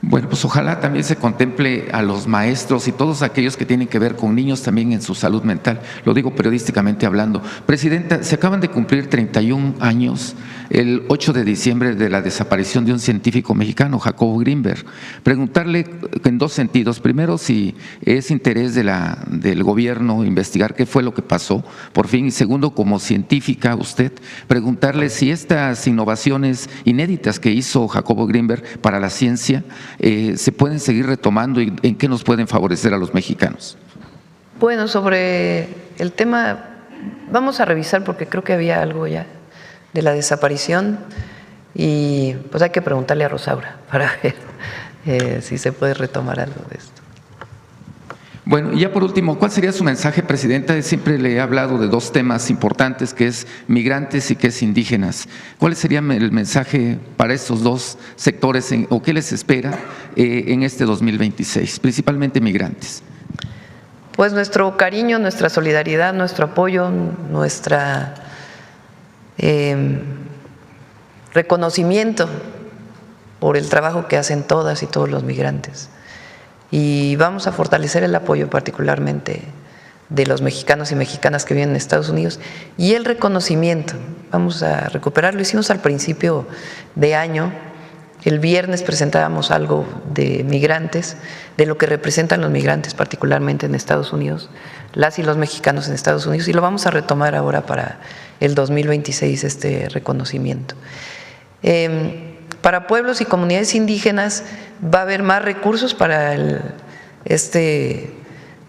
Bueno, pues ojalá también se contemple a los maestros y todos aquellos que tienen que ver con niños también en su salud mental. Lo digo periodísticamente hablando. Presidenta, se acaban de cumplir 31 años, el 8 de diciembre, de la desaparición de un científico mexicano, Jacobo Greenberg. Preguntarle en dos sentidos. Primero, si es interés del gobierno investigar qué fue lo que pasó, por fin. Y segundo, como científica usted, preguntarle si estas innovaciones inéditas que hizo Jacobo Greenberg para la ciencia se pueden seguir retomando y en qué nos pueden favorecer a los mexicanos. Bueno, sobre el tema, vamos a revisar porque creo que había algo ya de la desaparición y pues hay que preguntarle a Rosaura para ver si se puede retomar algo de esto. Bueno, y ya por último, ¿cuál sería su mensaje, Presidenta? Siempre le he hablado de dos temas importantes, que es migrantes y que es indígenas. ¿Cuál sería el mensaje para estos dos sectores o qué les espera en este 2026, principalmente migrantes? Pues nuestro cariño, nuestra solidaridad, nuestro apoyo, nuestra reconocimiento por el trabajo que hacen todas y todos los migrantes. Y vamos a fortalecer el apoyo particularmente de los mexicanos y mexicanas que viven en Estados Unidos y el reconocimiento, vamos a recuperarlo. Hicimos al principio de año, el viernes presentábamos algo de migrantes, de lo que representan los migrantes particularmente en Estados Unidos, las y los mexicanos en Estados Unidos, y lo vamos a retomar ahora para el 2026, este reconocimiento. Para pueblos y comunidades indígenas va a haber más recursos para el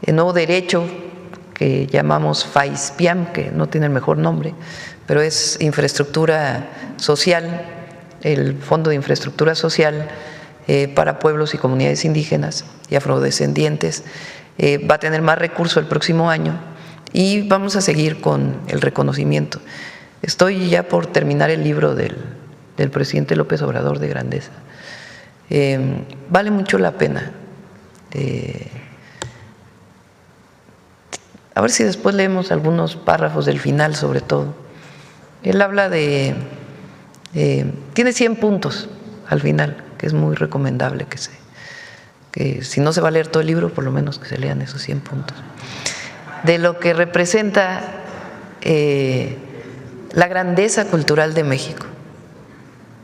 nuevo derecho que llamamos FAISPIAM, que no tiene el mejor nombre, pero es infraestructura social, el Fondo de Infraestructura Social para pueblos y comunidades indígenas y afrodescendientes. Va a tener más recursos el próximo año y vamos a seguir con el reconocimiento. Estoy ya por terminar el libro del presidente López Obrador de Grandeza. Vale mucho la pena. A ver si después leemos algunos párrafos del final, sobre todo. Él habla tiene 100 puntos al final, que es muy recomendable que si no se va a leer todo el libro, por lo menos que se lean esos 100 puntos. De lo que representa la grandeza cultural de México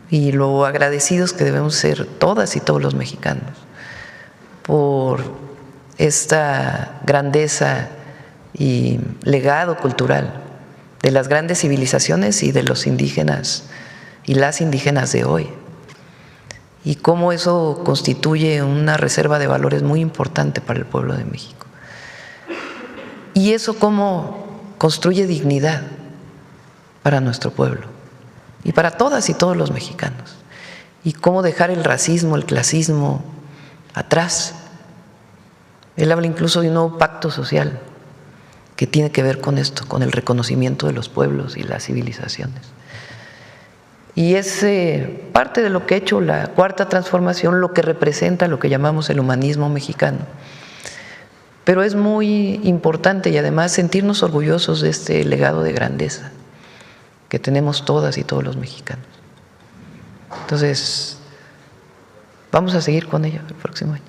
y lo agradecidos que debemos ser todas y todos los mexicanos por esta grandeza y legado cultural de las grandes civilizaciones y de los indígenas y las indígenas de hoy, y cómo eso constituye una reserva de valores muy importante para el pueblo de México. Y eso cómo construye dignidad para nuestro pueblo y para todas y todos los mexicanos, y cómo dejar el racismo, el clasismo atrás. Él habla incluso de un nuevo pacto social que tiene que ver con esto, con el reconocimiento de los pueblos y las civilizaciones. Y es parte de lo que ha hecho la Cuarta Transformación, lo que representa lo que llamamos el humanismo mexicano. Pero es muy importante y además sentirnos orgullosos de este legado de grandeza que tenemos todas y todos los mexicanos. Entonces, vamos a seguir con ello el próximo año.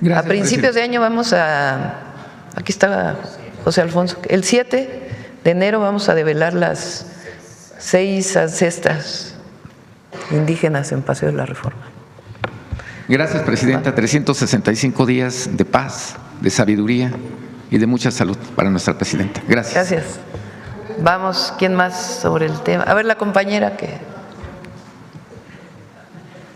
Gracias, a principios de año vamos aquí está José Alfonso, el 7 de enero vamos a develar las 6 ancestras indígenas en Paseo de la Reforma. Gracias, Presidenta. 365 días de paz, de sabiduría y de mucha salud para nuestra Presidenta. Gracias. Gracias. Vamos, ¿quién más sobre el tema? A ver, la compañera que…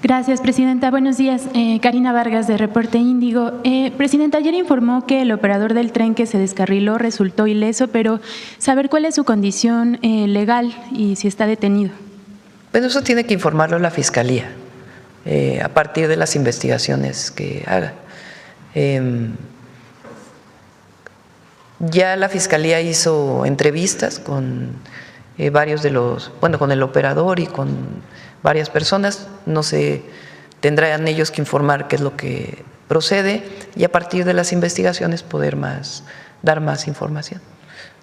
Gracias, Presidenta. Buenos días. Karina Vargas, de Reporte Índigo. Presidenta, ayer informó que el operador del tren que se descarriló resultó ileso, pero saber cuál es su condición legal y si está detenido. Bueno, eso tiene que informarlo la Fiscalía a partir de las investigaciones que haga. Ya la Fiscalía hizo entrevistas con varios de los, bueno, con el operador y con varias personas. No sé, tendrán ellos que informar qué es lo que procede y a partir de las investigaciones poder dar más información.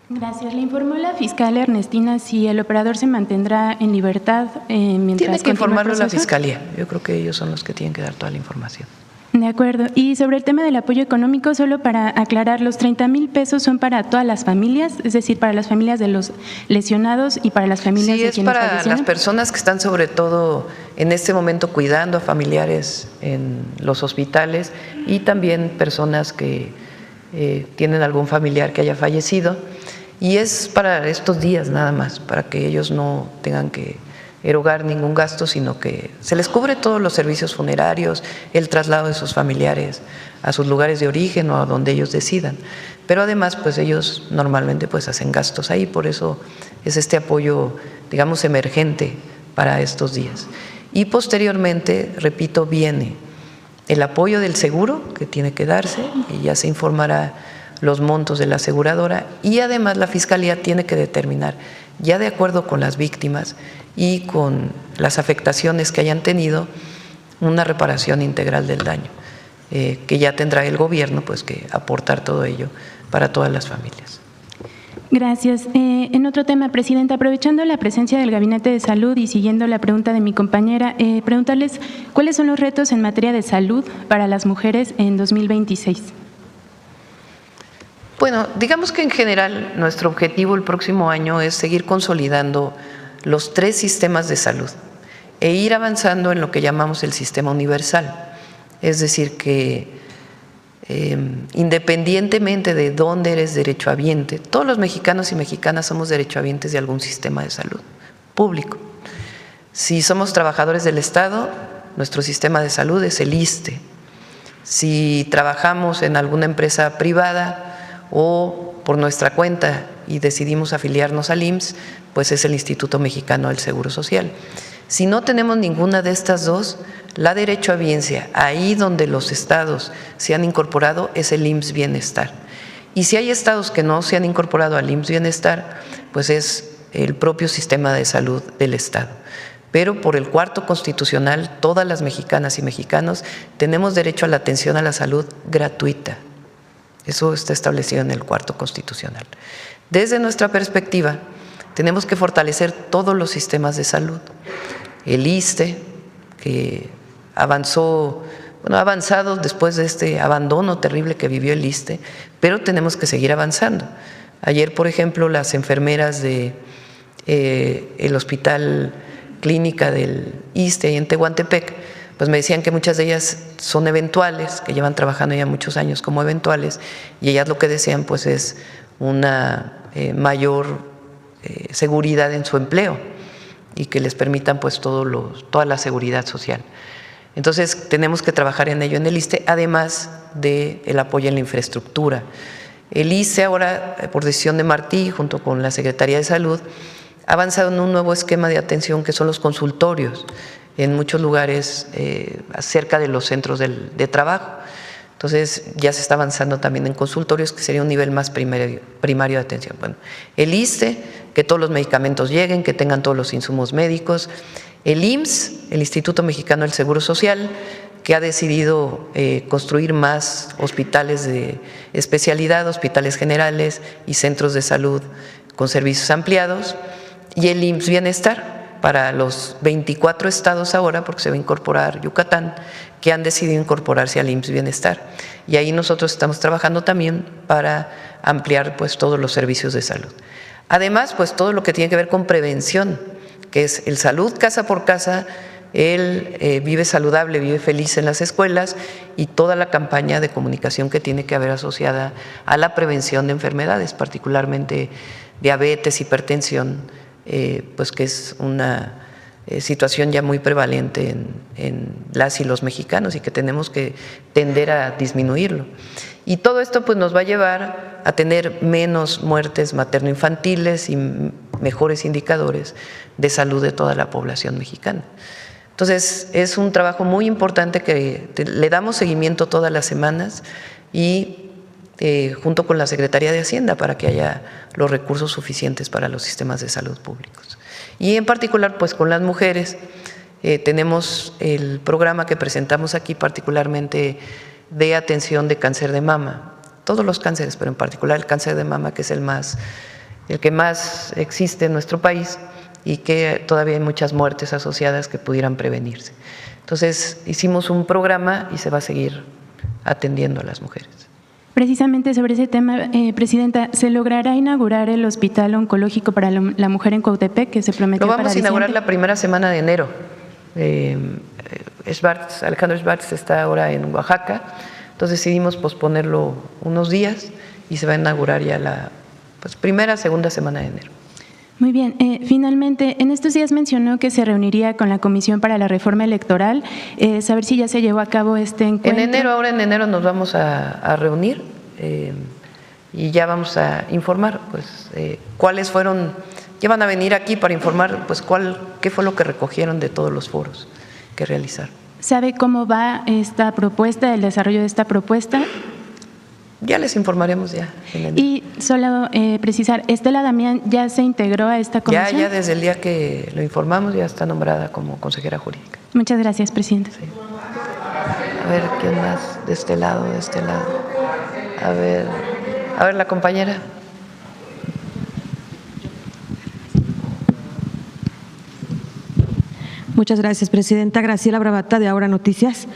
Gracias. Le informó la fiscal Ernestina si el operador se mantendrá en libertad mientras tiene que informarlo el la proceso. Fiscalía. Yo creo que ellos son los que tienen que dar toda la información. De acuerdo. Y sobre el tema del apoyo económico, solo para aclarar, los 30,000 pesos son para todas las familias, es decir, para las familias de los lesionados y para las familias sí, de es quienes para fallecieron. las personas que están sobre todo en este momento cuidando a familiares en los hospitales y también personas que tienen algún familiar que haya fallecido. Y es para estos días nada más, para que ellos no tengan que erogar ningún gasto, sino que se les cubre todos los servicios funerarios, el traslado de sus familiares a sus lugares de origen o a donde ellos decidan. Pero además, pues ellos normalmente pues hacen gastos ahí, por eso es este apoyo, digamos, emergente para estos días. Y posteriormente, repito, viene el apoyo del seguro que tiene que darse y ya se informará los montos de la aseguradora y además la Fiscalía tiene que determinar, ya de acuerdo con las víctimas y con las afectaciones que hayan tenido, una reparación integral del daño, que ya tendrá el gobierno pues que aportar todo ello para todas las familias. Gracias. En otro tema, Presidenta, aprovechando la presencia del Gabinete de Salud y siguiendo la pregunta de mi compañera, preguntarles cuáles son los retos en materia de salud para las mujeres en 2026. Bueno, digamos que en general nuestro objetivo el próximo año es seguir consolidando los 3 sistemas de salud e ir avanzando en lo que llamamos el sistema universal. Es decir, que independientemente de dónde eres derechohabiente, todos los mexicanos y mexicanas somos derechohabientes de algún sistema de salud público. Si somos trabajadores del Estado, nuestro sistema de salud es el ISSSTE. Si trabajamos en alguna empresa privada o por nuestra cuenta y decidimos afiliarnos al IMSS, pues es el Instituto Mexicano del Seguro Social. Si no tenemos ninguna de estas dos, la derechohabiencia, ahí donde los estados se han incorporado, es el IMSS Bienestar. Y si hay estados que no se han incorporado al IMSS Bienestar, pues es el propio sistema de salud del estado. Pero por el cuarto constitucional, todas las mexicanas y mexicanos tenemos derecho a la atención a la salud gratuita. Eso está establecido en el cuarto constitucional. Desde nuestra perspectiva, tenemos que fortalecer todos los sistemas de salud. El ISSSTE, que ha avanzado después de este abandono terrible que vivió el ISSSTE, pero tenemos que seguir avanzando. Ayer, por ejemplo, las enfermeras de el Hospital Clínica del ISSSTE en Tehuantepec, pues me decían que muchas de ellas son eventuales, que llevan trabajando ya muchos años como eventuales, y ellas lo que desean pues es una mayor seguridad en su empleo y que les permitan pues toda la seguridad social. Entonces tenemos que trabajar en ello en el ISSSTE, además del apoyo en la infraestructura. El ISSSTE ahora, por decisión de Martí, junto con la Secretaría de Salud, ha avanzado en un nuevo esquema de atención que son los consultorios, en muchos lugares cerca de los centros de trabajo. Entonces ya se está avanzando también en consultorios, que sería un nivel más primario de atención. Bueno, el ISSSTE, que todos los medicamentos lleguen, que tengan todos los insumos médicos. El IMSS, el Instituto Mexicano del Seguro Social, que ha decidido construir más hospitales de especialidad, hospitales generales y centros de salud con servicios ampliados. Y el IMSS Bienestar, para los 24 estados ahora, porque se va a incorporar Yucatán, que han decidido incorporarse al IMSS Bienestar. Y ahí nosotros estamos trabajando también para ampliar pues todos los servicios de salud. Además, pues todo lo que tiene que ver con prevención, que es el salud casa por casa, el vive saludable, vive feliz en las escuelas y toda la campaña de comunicación que tiene que haber asociada a la prevención de enfermedades, particularmente diabetes, hipertensión, pues que es una situación ya muy prevalente en las y los mexicanos y que tenemos que tender a disminuirlo. Y todo esto pues nos va a llevar a tener menos muertes materno-infantiles y mejores indicadores de salud de toda la población mexicana. Entonces es un trabajo muy importante que le damos seguimiento todas las semanas y junto con la Secretaría de Hacienda para que haya los recursos suficientes para los sistemas de salud públicos. Y en particular, pues con las mujeres, tenemos el programa que presentamos aquí particularmente de atención de cáncer de mama, todos los cánceres, pero en particular el cáncer de mama, que es el que más existe en nuestro país y que todavía hay muchas muertes asociadas que pudieran prevenirse. Entonces, hicimos un programa y se va a seguir atendiendo a las mujeres. Precisamente sobre ese tema, Presidenta, ¿se logrará inaugurar el Hospital Oncológico para la Mujer en Cuautepec, que se prometió para Lo vamos a inaugurar diciembre? la primera semana de enero. Alejandro Schwartz está ahora en Oaxaca, entonces decidimos posponerlo unos días y se va a inaugurar ya la primera, segunda semana de enero. Muy bien. Finalmente, en estos días mencionó que se reuniría con la Comisión para la Reforma Electoral. Saber si ya se llevó a cabo este encuentro. Ahora en enero nos vamos a reunir y ya vamos a informar cuáles fueron, ya van a venir aquí para informar qué fue lo que recogieron de todos los foros que realizaron. ¿Sabe cómo va esta propuesta, el desarrollo de esta propuesta? Ya les informaremos ya. Y solo precisar, ¿Estela Damián ya se integró a esta comisión? Ya desde el día que lo informamos ya está nombrada como consejera jurídica. Muchas gracias, Presidenta. Sí. A ver, ¿quién más? De este lado. A ver, la compañera. Muchas gracias, Presidenta. Graciela Bravata, de Ahora Noticias.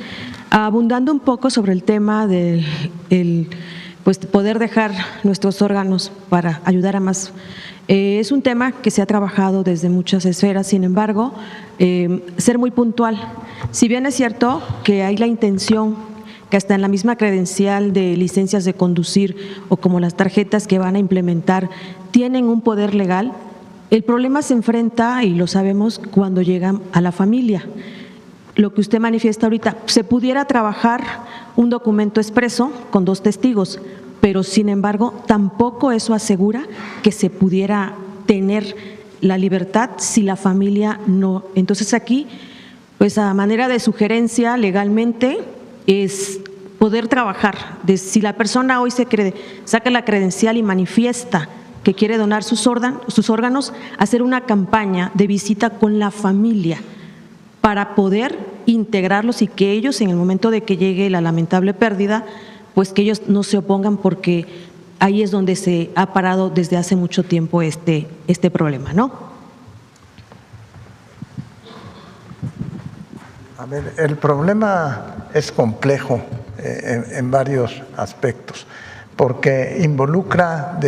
Abundando un poco sobre el tema del poder dejar nuestros órganos para ayudar a más. Es un tema que se ha trabajado desde muchas esferas, sin embargo, ser muy puntual. Si bien es cierto que hay la intención que hasta en la misma credencial de licencias de conducir o como las tarjetas que van a implementar tienen un poder legal, el problema se enfrenta, y lo sabemos, cuando llegan a la familia. Lo que usted manifiesta ahorita, se pudiera trabajar un documento expreso con 2 testigos, pero sin embargo tampoco eso asegura que se pudiera tener la libertad si la familia no. Entonces aquí, pues a manera de sugerencia legalmente, es poder trabajar. Si la persona hoy saca la credencial y manifiesta que quiere donar sus órganos, hacer una campaña de visita con la familia para poder integrarlos y que ellos, en el momento de que llegue la lamentable pérdida, pues que ellos no se opongan, porque ahí es donde se ha parado desde hace mucho tiempo este problema, ¿no? A ver, el problema es complejo en varios aspectos, porque involucra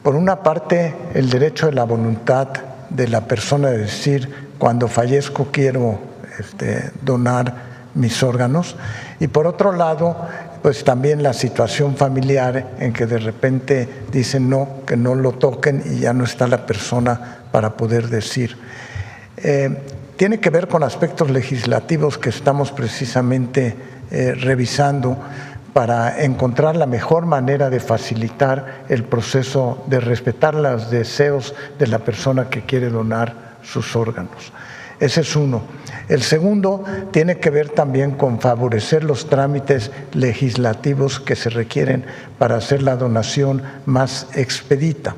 por una parte, el derecho de la voluntad de la persona de decir, cuando fallezco quiero donar mis órganos, y por otro lado, pues también la situación familiar en que de repente dicen no, que no lo toquen y ya no está la persona para poder decir. Tiene que ver con aspectos legislativos que estamos precisamente revisando para encontrar la mejor manera de facilitar el proceso de respetar los deseos de la persona que quiere donar sus órganos. Ese es uno. El segundo tiene que ver también con favorecer los trámites legislativos que se requieren para hacer la donación más expedita.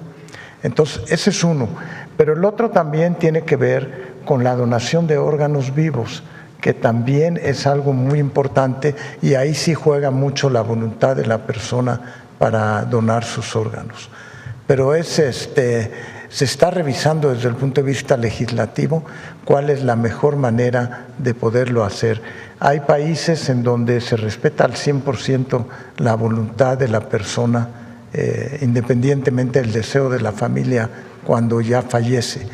Entonces, ese es uno. Pero el otro también tiene que ver con la donación de órganos vivos, que también es algo muy importante, y ahí sí juega mucho la voluntad de la persona para donar sus órganos. Pero se está revisando desde el punto de vista legislativo cuál es la mejor manera de poderlo hacer. Hay países en donde se respeta al 100% la voluntad de la persona, independientemente del deseo de la familia cuando ya fallece,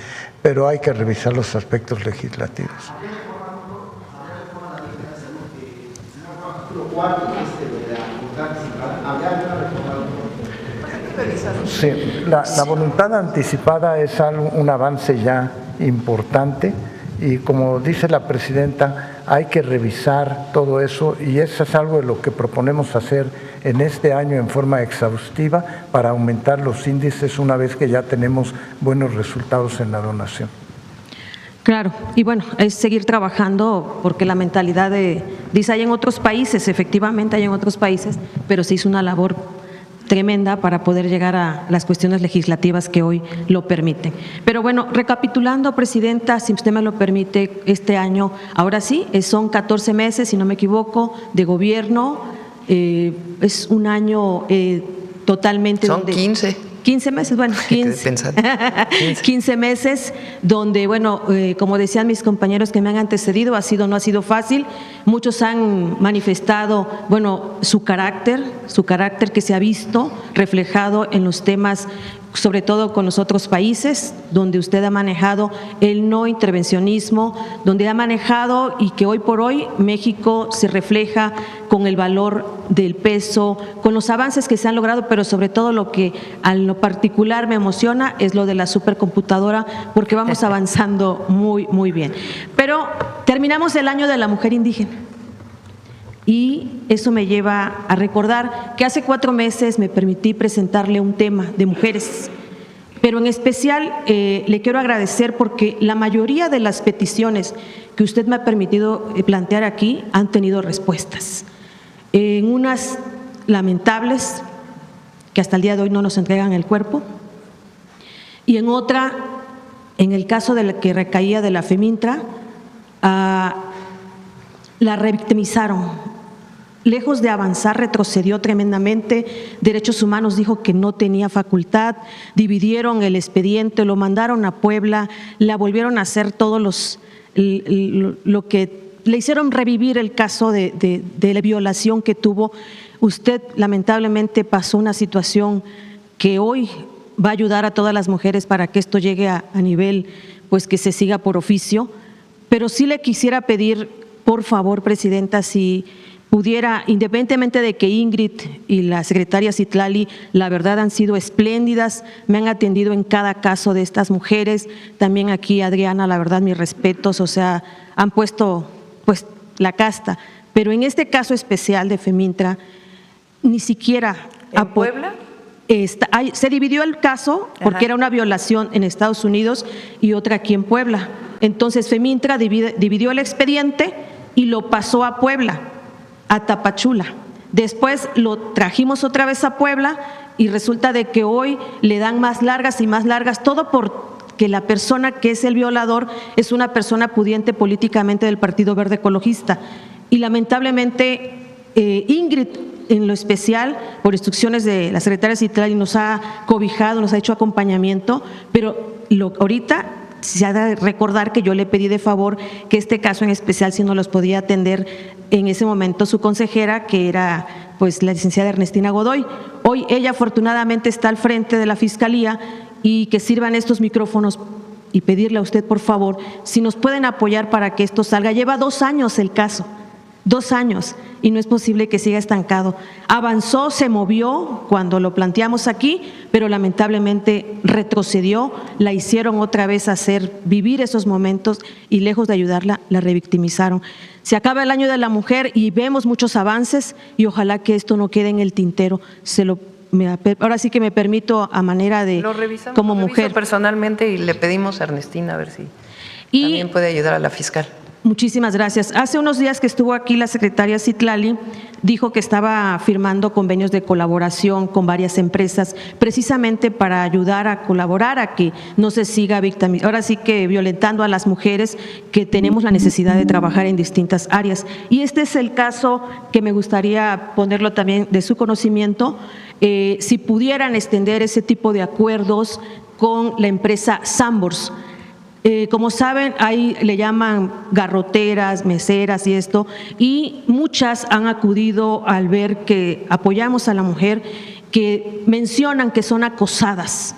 pero hay que revisar los aspectos legislativos. Sí, la voluntad anticipada es un avance ya importante, y como dice la presidenta, hay que revisar todo eso, y eso es algo de lo que proponemos hacer en este año en forma exhaustiva para aumentar los índices una vez que ya tenemos buenos resultados en la donación. Claro, y bueno, es seguir trabajando porque la mentalidad dice, hay en otros países, efectivamente hay en otros países, pero se hizo una labor tremenda para poder llegar a las cuestiones legislativas que hoy lo permiten. Pero bueno, recapitulando, Presidenta, si usted me lo permite, este año, ahora sí, son 14 meses, si no me equivoco, de gobierno, es un año totalmente… Son 15 meses, bueno, 15 meses donde, bueno, como decían mis compañeros que me han antecedido, no ha sido fácil. Muchos han manifestado, bueno, su carácter que se ha visto reflejado en los temas, sobre todo con los otros países, donde usted ha manejado el no intervencionismo, donde ha manejado y que hoy por hoy México se refleja con el valor del peso, con los avances que se han logrado, pero sobre todo lo que a lo particular me emociona es lo de la supercomputadora, porque vamos avanzando muy, muy bien. Pero terminamos el año de la mujer indígena. Y eso me lleva a recordar que hace 4 meses me permití presentarle un tema de mujeres, pero en especial le quiero agradecer porque la mayoría de las peticiones que usted me ha permitido plantear aquí han tenido respuestas. En unas lamentables, que hasta el día de hoy no nos entregan el cuerpo, y en otra, en el caso de la que recaía de la Femintra, la revictimizaron. Lejos de avanzar, retrocedió tremendamente. Derechos Humanos dijo que no tenía facultad, dividieron el expediente, lo mandaron a Puebla, la volvieron a hacer lo que le hicieron revivir el caso de la violación que tuvo. Usted lamentablemente pasó una situación que hoy va a ayudar a todas las mujeres para que esto llegue a nivel, pues que se siga por oficio, pero sí le quisiera pedir, por favor, Presidenta, si pudiera, independientemente de que Ingrid y la secretaria Citlali, la verdad han sido espléndidas, me han atendido en cada caso de estas mujeres, también aquí Adriana, la verdad mis respetos, o sea, han puesto pues la casta, pero en este caso especial de Femintra, ni siquiera… ¿En Puebla? Se dividió el caso porque era una violación en Estados Unidos y otra aquí en Puebla. Entonces Femintra dividió el expediente y lo pasó a Puebla, a Tapachula. Después lo trajimos otra vez a Puebla y resulta de que hoy le dan más largas y más largas, todo porque la persona que es el violador es una persona pudiente políticamente del Partido Verde Ecologista. Y lamentablemente Ingrid, en lo especial, por instrucciones de la secretaria Citlali, nos ha cobijado, nos ha hecho acompañamiento, pero ahorita se ha de recordar que yo le pedí de favor que este caso en especial, si no los podía atender en ese momento su consejera, que era pues la licenciada Ernestina Godoy. Hoy ella afortunadamente está al frente de la Fiscalía y que sirvan estos micrófonos y pedirle a usted, por favor, si nos pueden apoyar para que esto salga. Lleva 2 años el caso, 2 años, y no es posible que siga estancado. Avanzó, se movió cuando lo planteamos aquí, pero lamentablemente retrocedió, la hicieron otra vez vivir esos momentos y lejos de ayudarla, la revictimizaron. Se acaba el año de la mujer y vemos muchos avances y ojalá que esto no quede en el tintero. Ahora sí que me permito a manera de… Lo revisamos, como mujer personalmente y le pedimos a Ernestina a ver si también puede ayudar a la fiscal. Muchísimas gracias. Hace unos días que estuvo aquí la secretaria Citlali, dijo que estaba firmando convenios de colaboración con varias empresas, precisamente para ayudar a colaborar a que no se siga ahora sí que violentando a las mujeres que tenemos la necesidad de trabajar en distintas áreas. Y este es el caso que me gustaría ponerlo también de su conocimiento, si pudieran extender ese tipo de acuerdos con la empresa Sambors. Como saben, ahí le llaman garroteras, meseras y esto, y muchas han acudido al ver que apoyamos a la mujer, que mencionan que son acosadas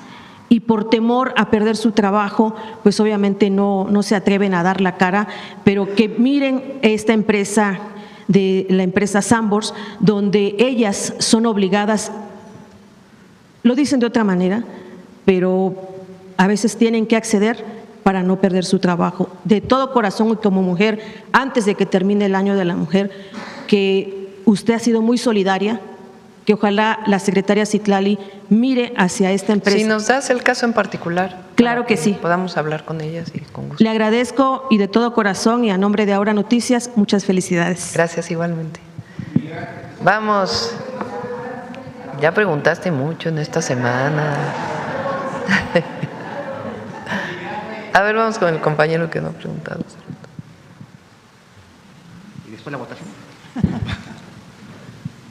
y por temor a perder su trabajo, pues obviamente no se atreven a dar la cara, pero que miren esta empresa, de la empresa Sambors, donde ellas son obligadas, lo dicen de otra manera, pero a veces tienen que acceder para no perder su trabajo. De todo corazón y como mujer, antes de que termine el año de la mujer, que usted ha sido muy solidaria que ojalá la secretaria Citlali mire hacia esta empresa. Si nos das el caso en particular. Claro que sí. Podamos hablar con ellas y con gusto. Le agradezco y de todo corazón y a nombre de Ahora Noticias, muchas felicidades. Gracias igualmente. Vamos. Ya preguntaste mucho en esta semana. A ver, vamos con el compañero que no ha preguntado. Y después la votación.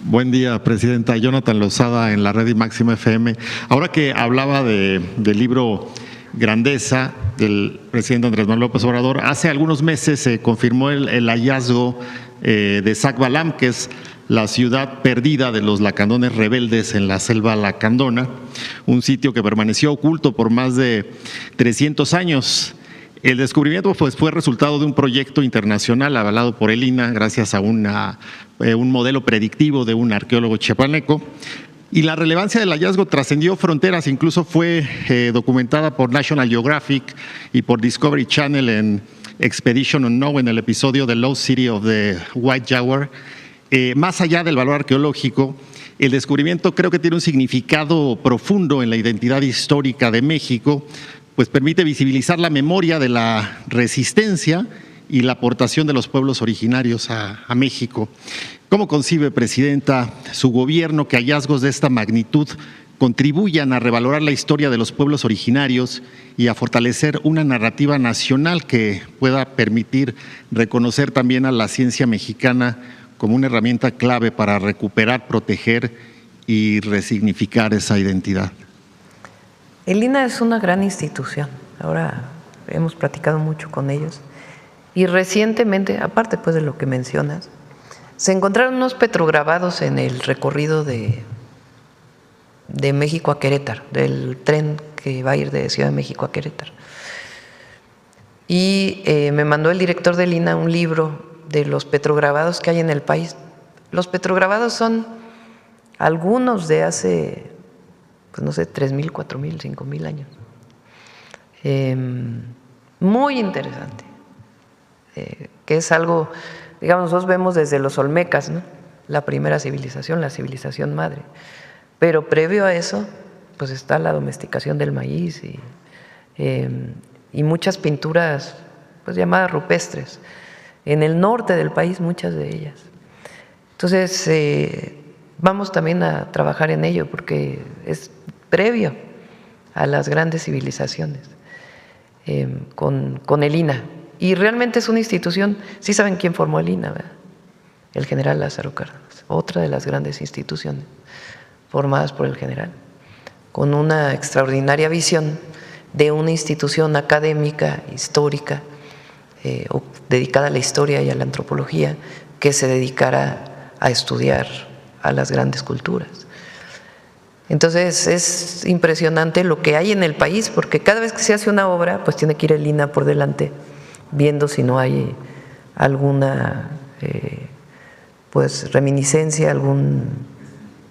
Buen día, Presidenta. Jonathan Lozada, en la red y Máxima FM. Ahora que hablaba del libro Grandeza del presidente Andrés Manuel López Obrador, hace algunos meses se confirmó el hallazgo de Zacbalam, que es la ciudad perdida de los lacandones rebeldes en la selva lacandona, un sitio que permaneció oculto por más de 300 años. El descubrimiento pues, fue resultado de un proyecto internacional avalado por el INAH gracias a un modelo predictivo de un arqueólogo chiapaneco. Y la relevancia del hallazgo trascendió fronteras, incluso fue documentada por National Geographic y por Discovery Channel en Expedition Unknown, en el episodio The Lost City of the White Jaguar. Más allá del valor arqueológico, el descubrimiento creo que tiene un significado profundo en la identidad histórica de México, pues permite visibilizar la memoria de la resistencia y la aportación de los pueblos originarios a México. ¿Cómo concibe, Presidenta, su gobierno que hallazgos de esta magnitud contribuyan a revalorar la historia de los pueblos originarios y a fortalecer una narrativa nacional que pueda permitir reconocer también a la ciencia mexicana como una herramienta clave para recuperar, proteger y resignificar esa identidad? El INAH es una gran institución. Ahora hemos platicado mucho con ellos. Y recientemente, aparte pues de lo que mencionas, se encontraron unos petrograbados en el recorrido de México a Querétaro, del tren que va a ir de Ciudad de México a Querétaro. Y me mandó el director del INAH un libro de los petrograbados que hay en el país. Los petrograbados son algunos de hace, pues no sé, 3,000, 4,000, 5,000 años. Muy interesante, que es algo, digamos, nosotros vemos desde los olmecas, ¿no? La primera civilización, la civilización madre. Pero previo a eso, pues está la domesticación del maíz y muchas pinturas, pues llamadas rupestres. En el norte del país, muchas de ellas. Entonces, vamos también a trabajar en ello porque es previo a las grandes civilizaciones con el INAH. Y realmente es una institución, sí saben quién formó el INAH, ¿verdad? El general Lázaro Cárdenas, otra de las grandes instituciones formadas por el general, con una extraordinaria visión de una institución académica, histórica, dedicada a la historia y a la antropología, que se dedicara a estudiar a las grandes culturas. Entonces es impresionante lo que hay en el país, porque cada vez que se hace una obra, pues tiene que ir el INAH por delante, viendo si no hay alguna pues reminiscencia, algún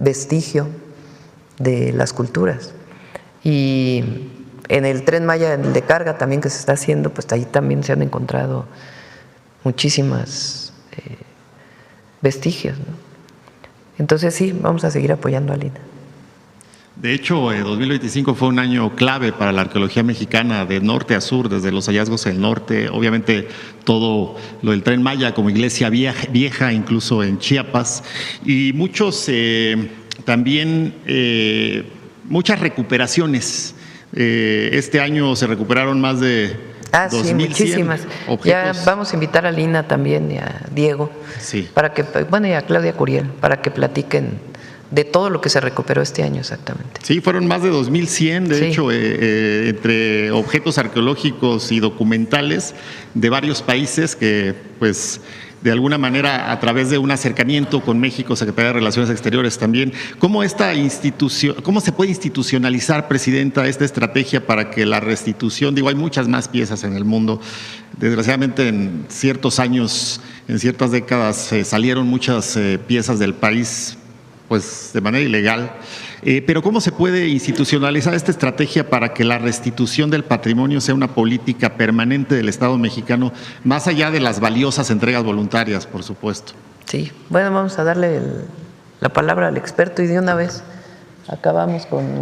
vestigio de las culturas. Y en el Tren Maya de carga también que se está haciendo, pues ahí también se han encontrado muchísimas vestigios, ¿no? Entonces sí, vamos a seguir apoyando a INAH. De hecho, 2025 fue un año clave para la arqueología mexicana de norte a sur, desde los hallazgos en el norte, obviamente todo lo del Tren Maya como iglesia vieja, incluso en Chiapas, y muchos también, muchas recuperaciones. Este año se recuperaron más de 2,100 sí, muchísimas. objetos. Ya vamos a invitar a Lina también y a Diego, sí, para que, bueno, y a Claudia Curiel, para que platiquen de todo lo que se recuperó este año exactamente. Sí, fueron más de 2,100, de hecho, entre objetos arqueológicos y documentales de varios países que, pues, de alguna manera, a través de un acercamiento con México, Secretaría de Relaciones Exteriores también, ¿cómo se puede institucionalizar, Presidenta, esta estrategia para que la restitución, digo, hay muchas más piezas en el mundo, desgraciadamente en ciertos años, en ciertas décadas, salieron muchas piezas del país, pues de manera ilegal, pero ¿cómo se puede institucionalizar esta estrategia para que la restitución del patrimonio sea una política permanente del Estado mexicano, más allá de las valiosas entregas voluntarias, por supuesto? Sí, bueno, vamos a darle la palabra al experto y de una vez acabamos con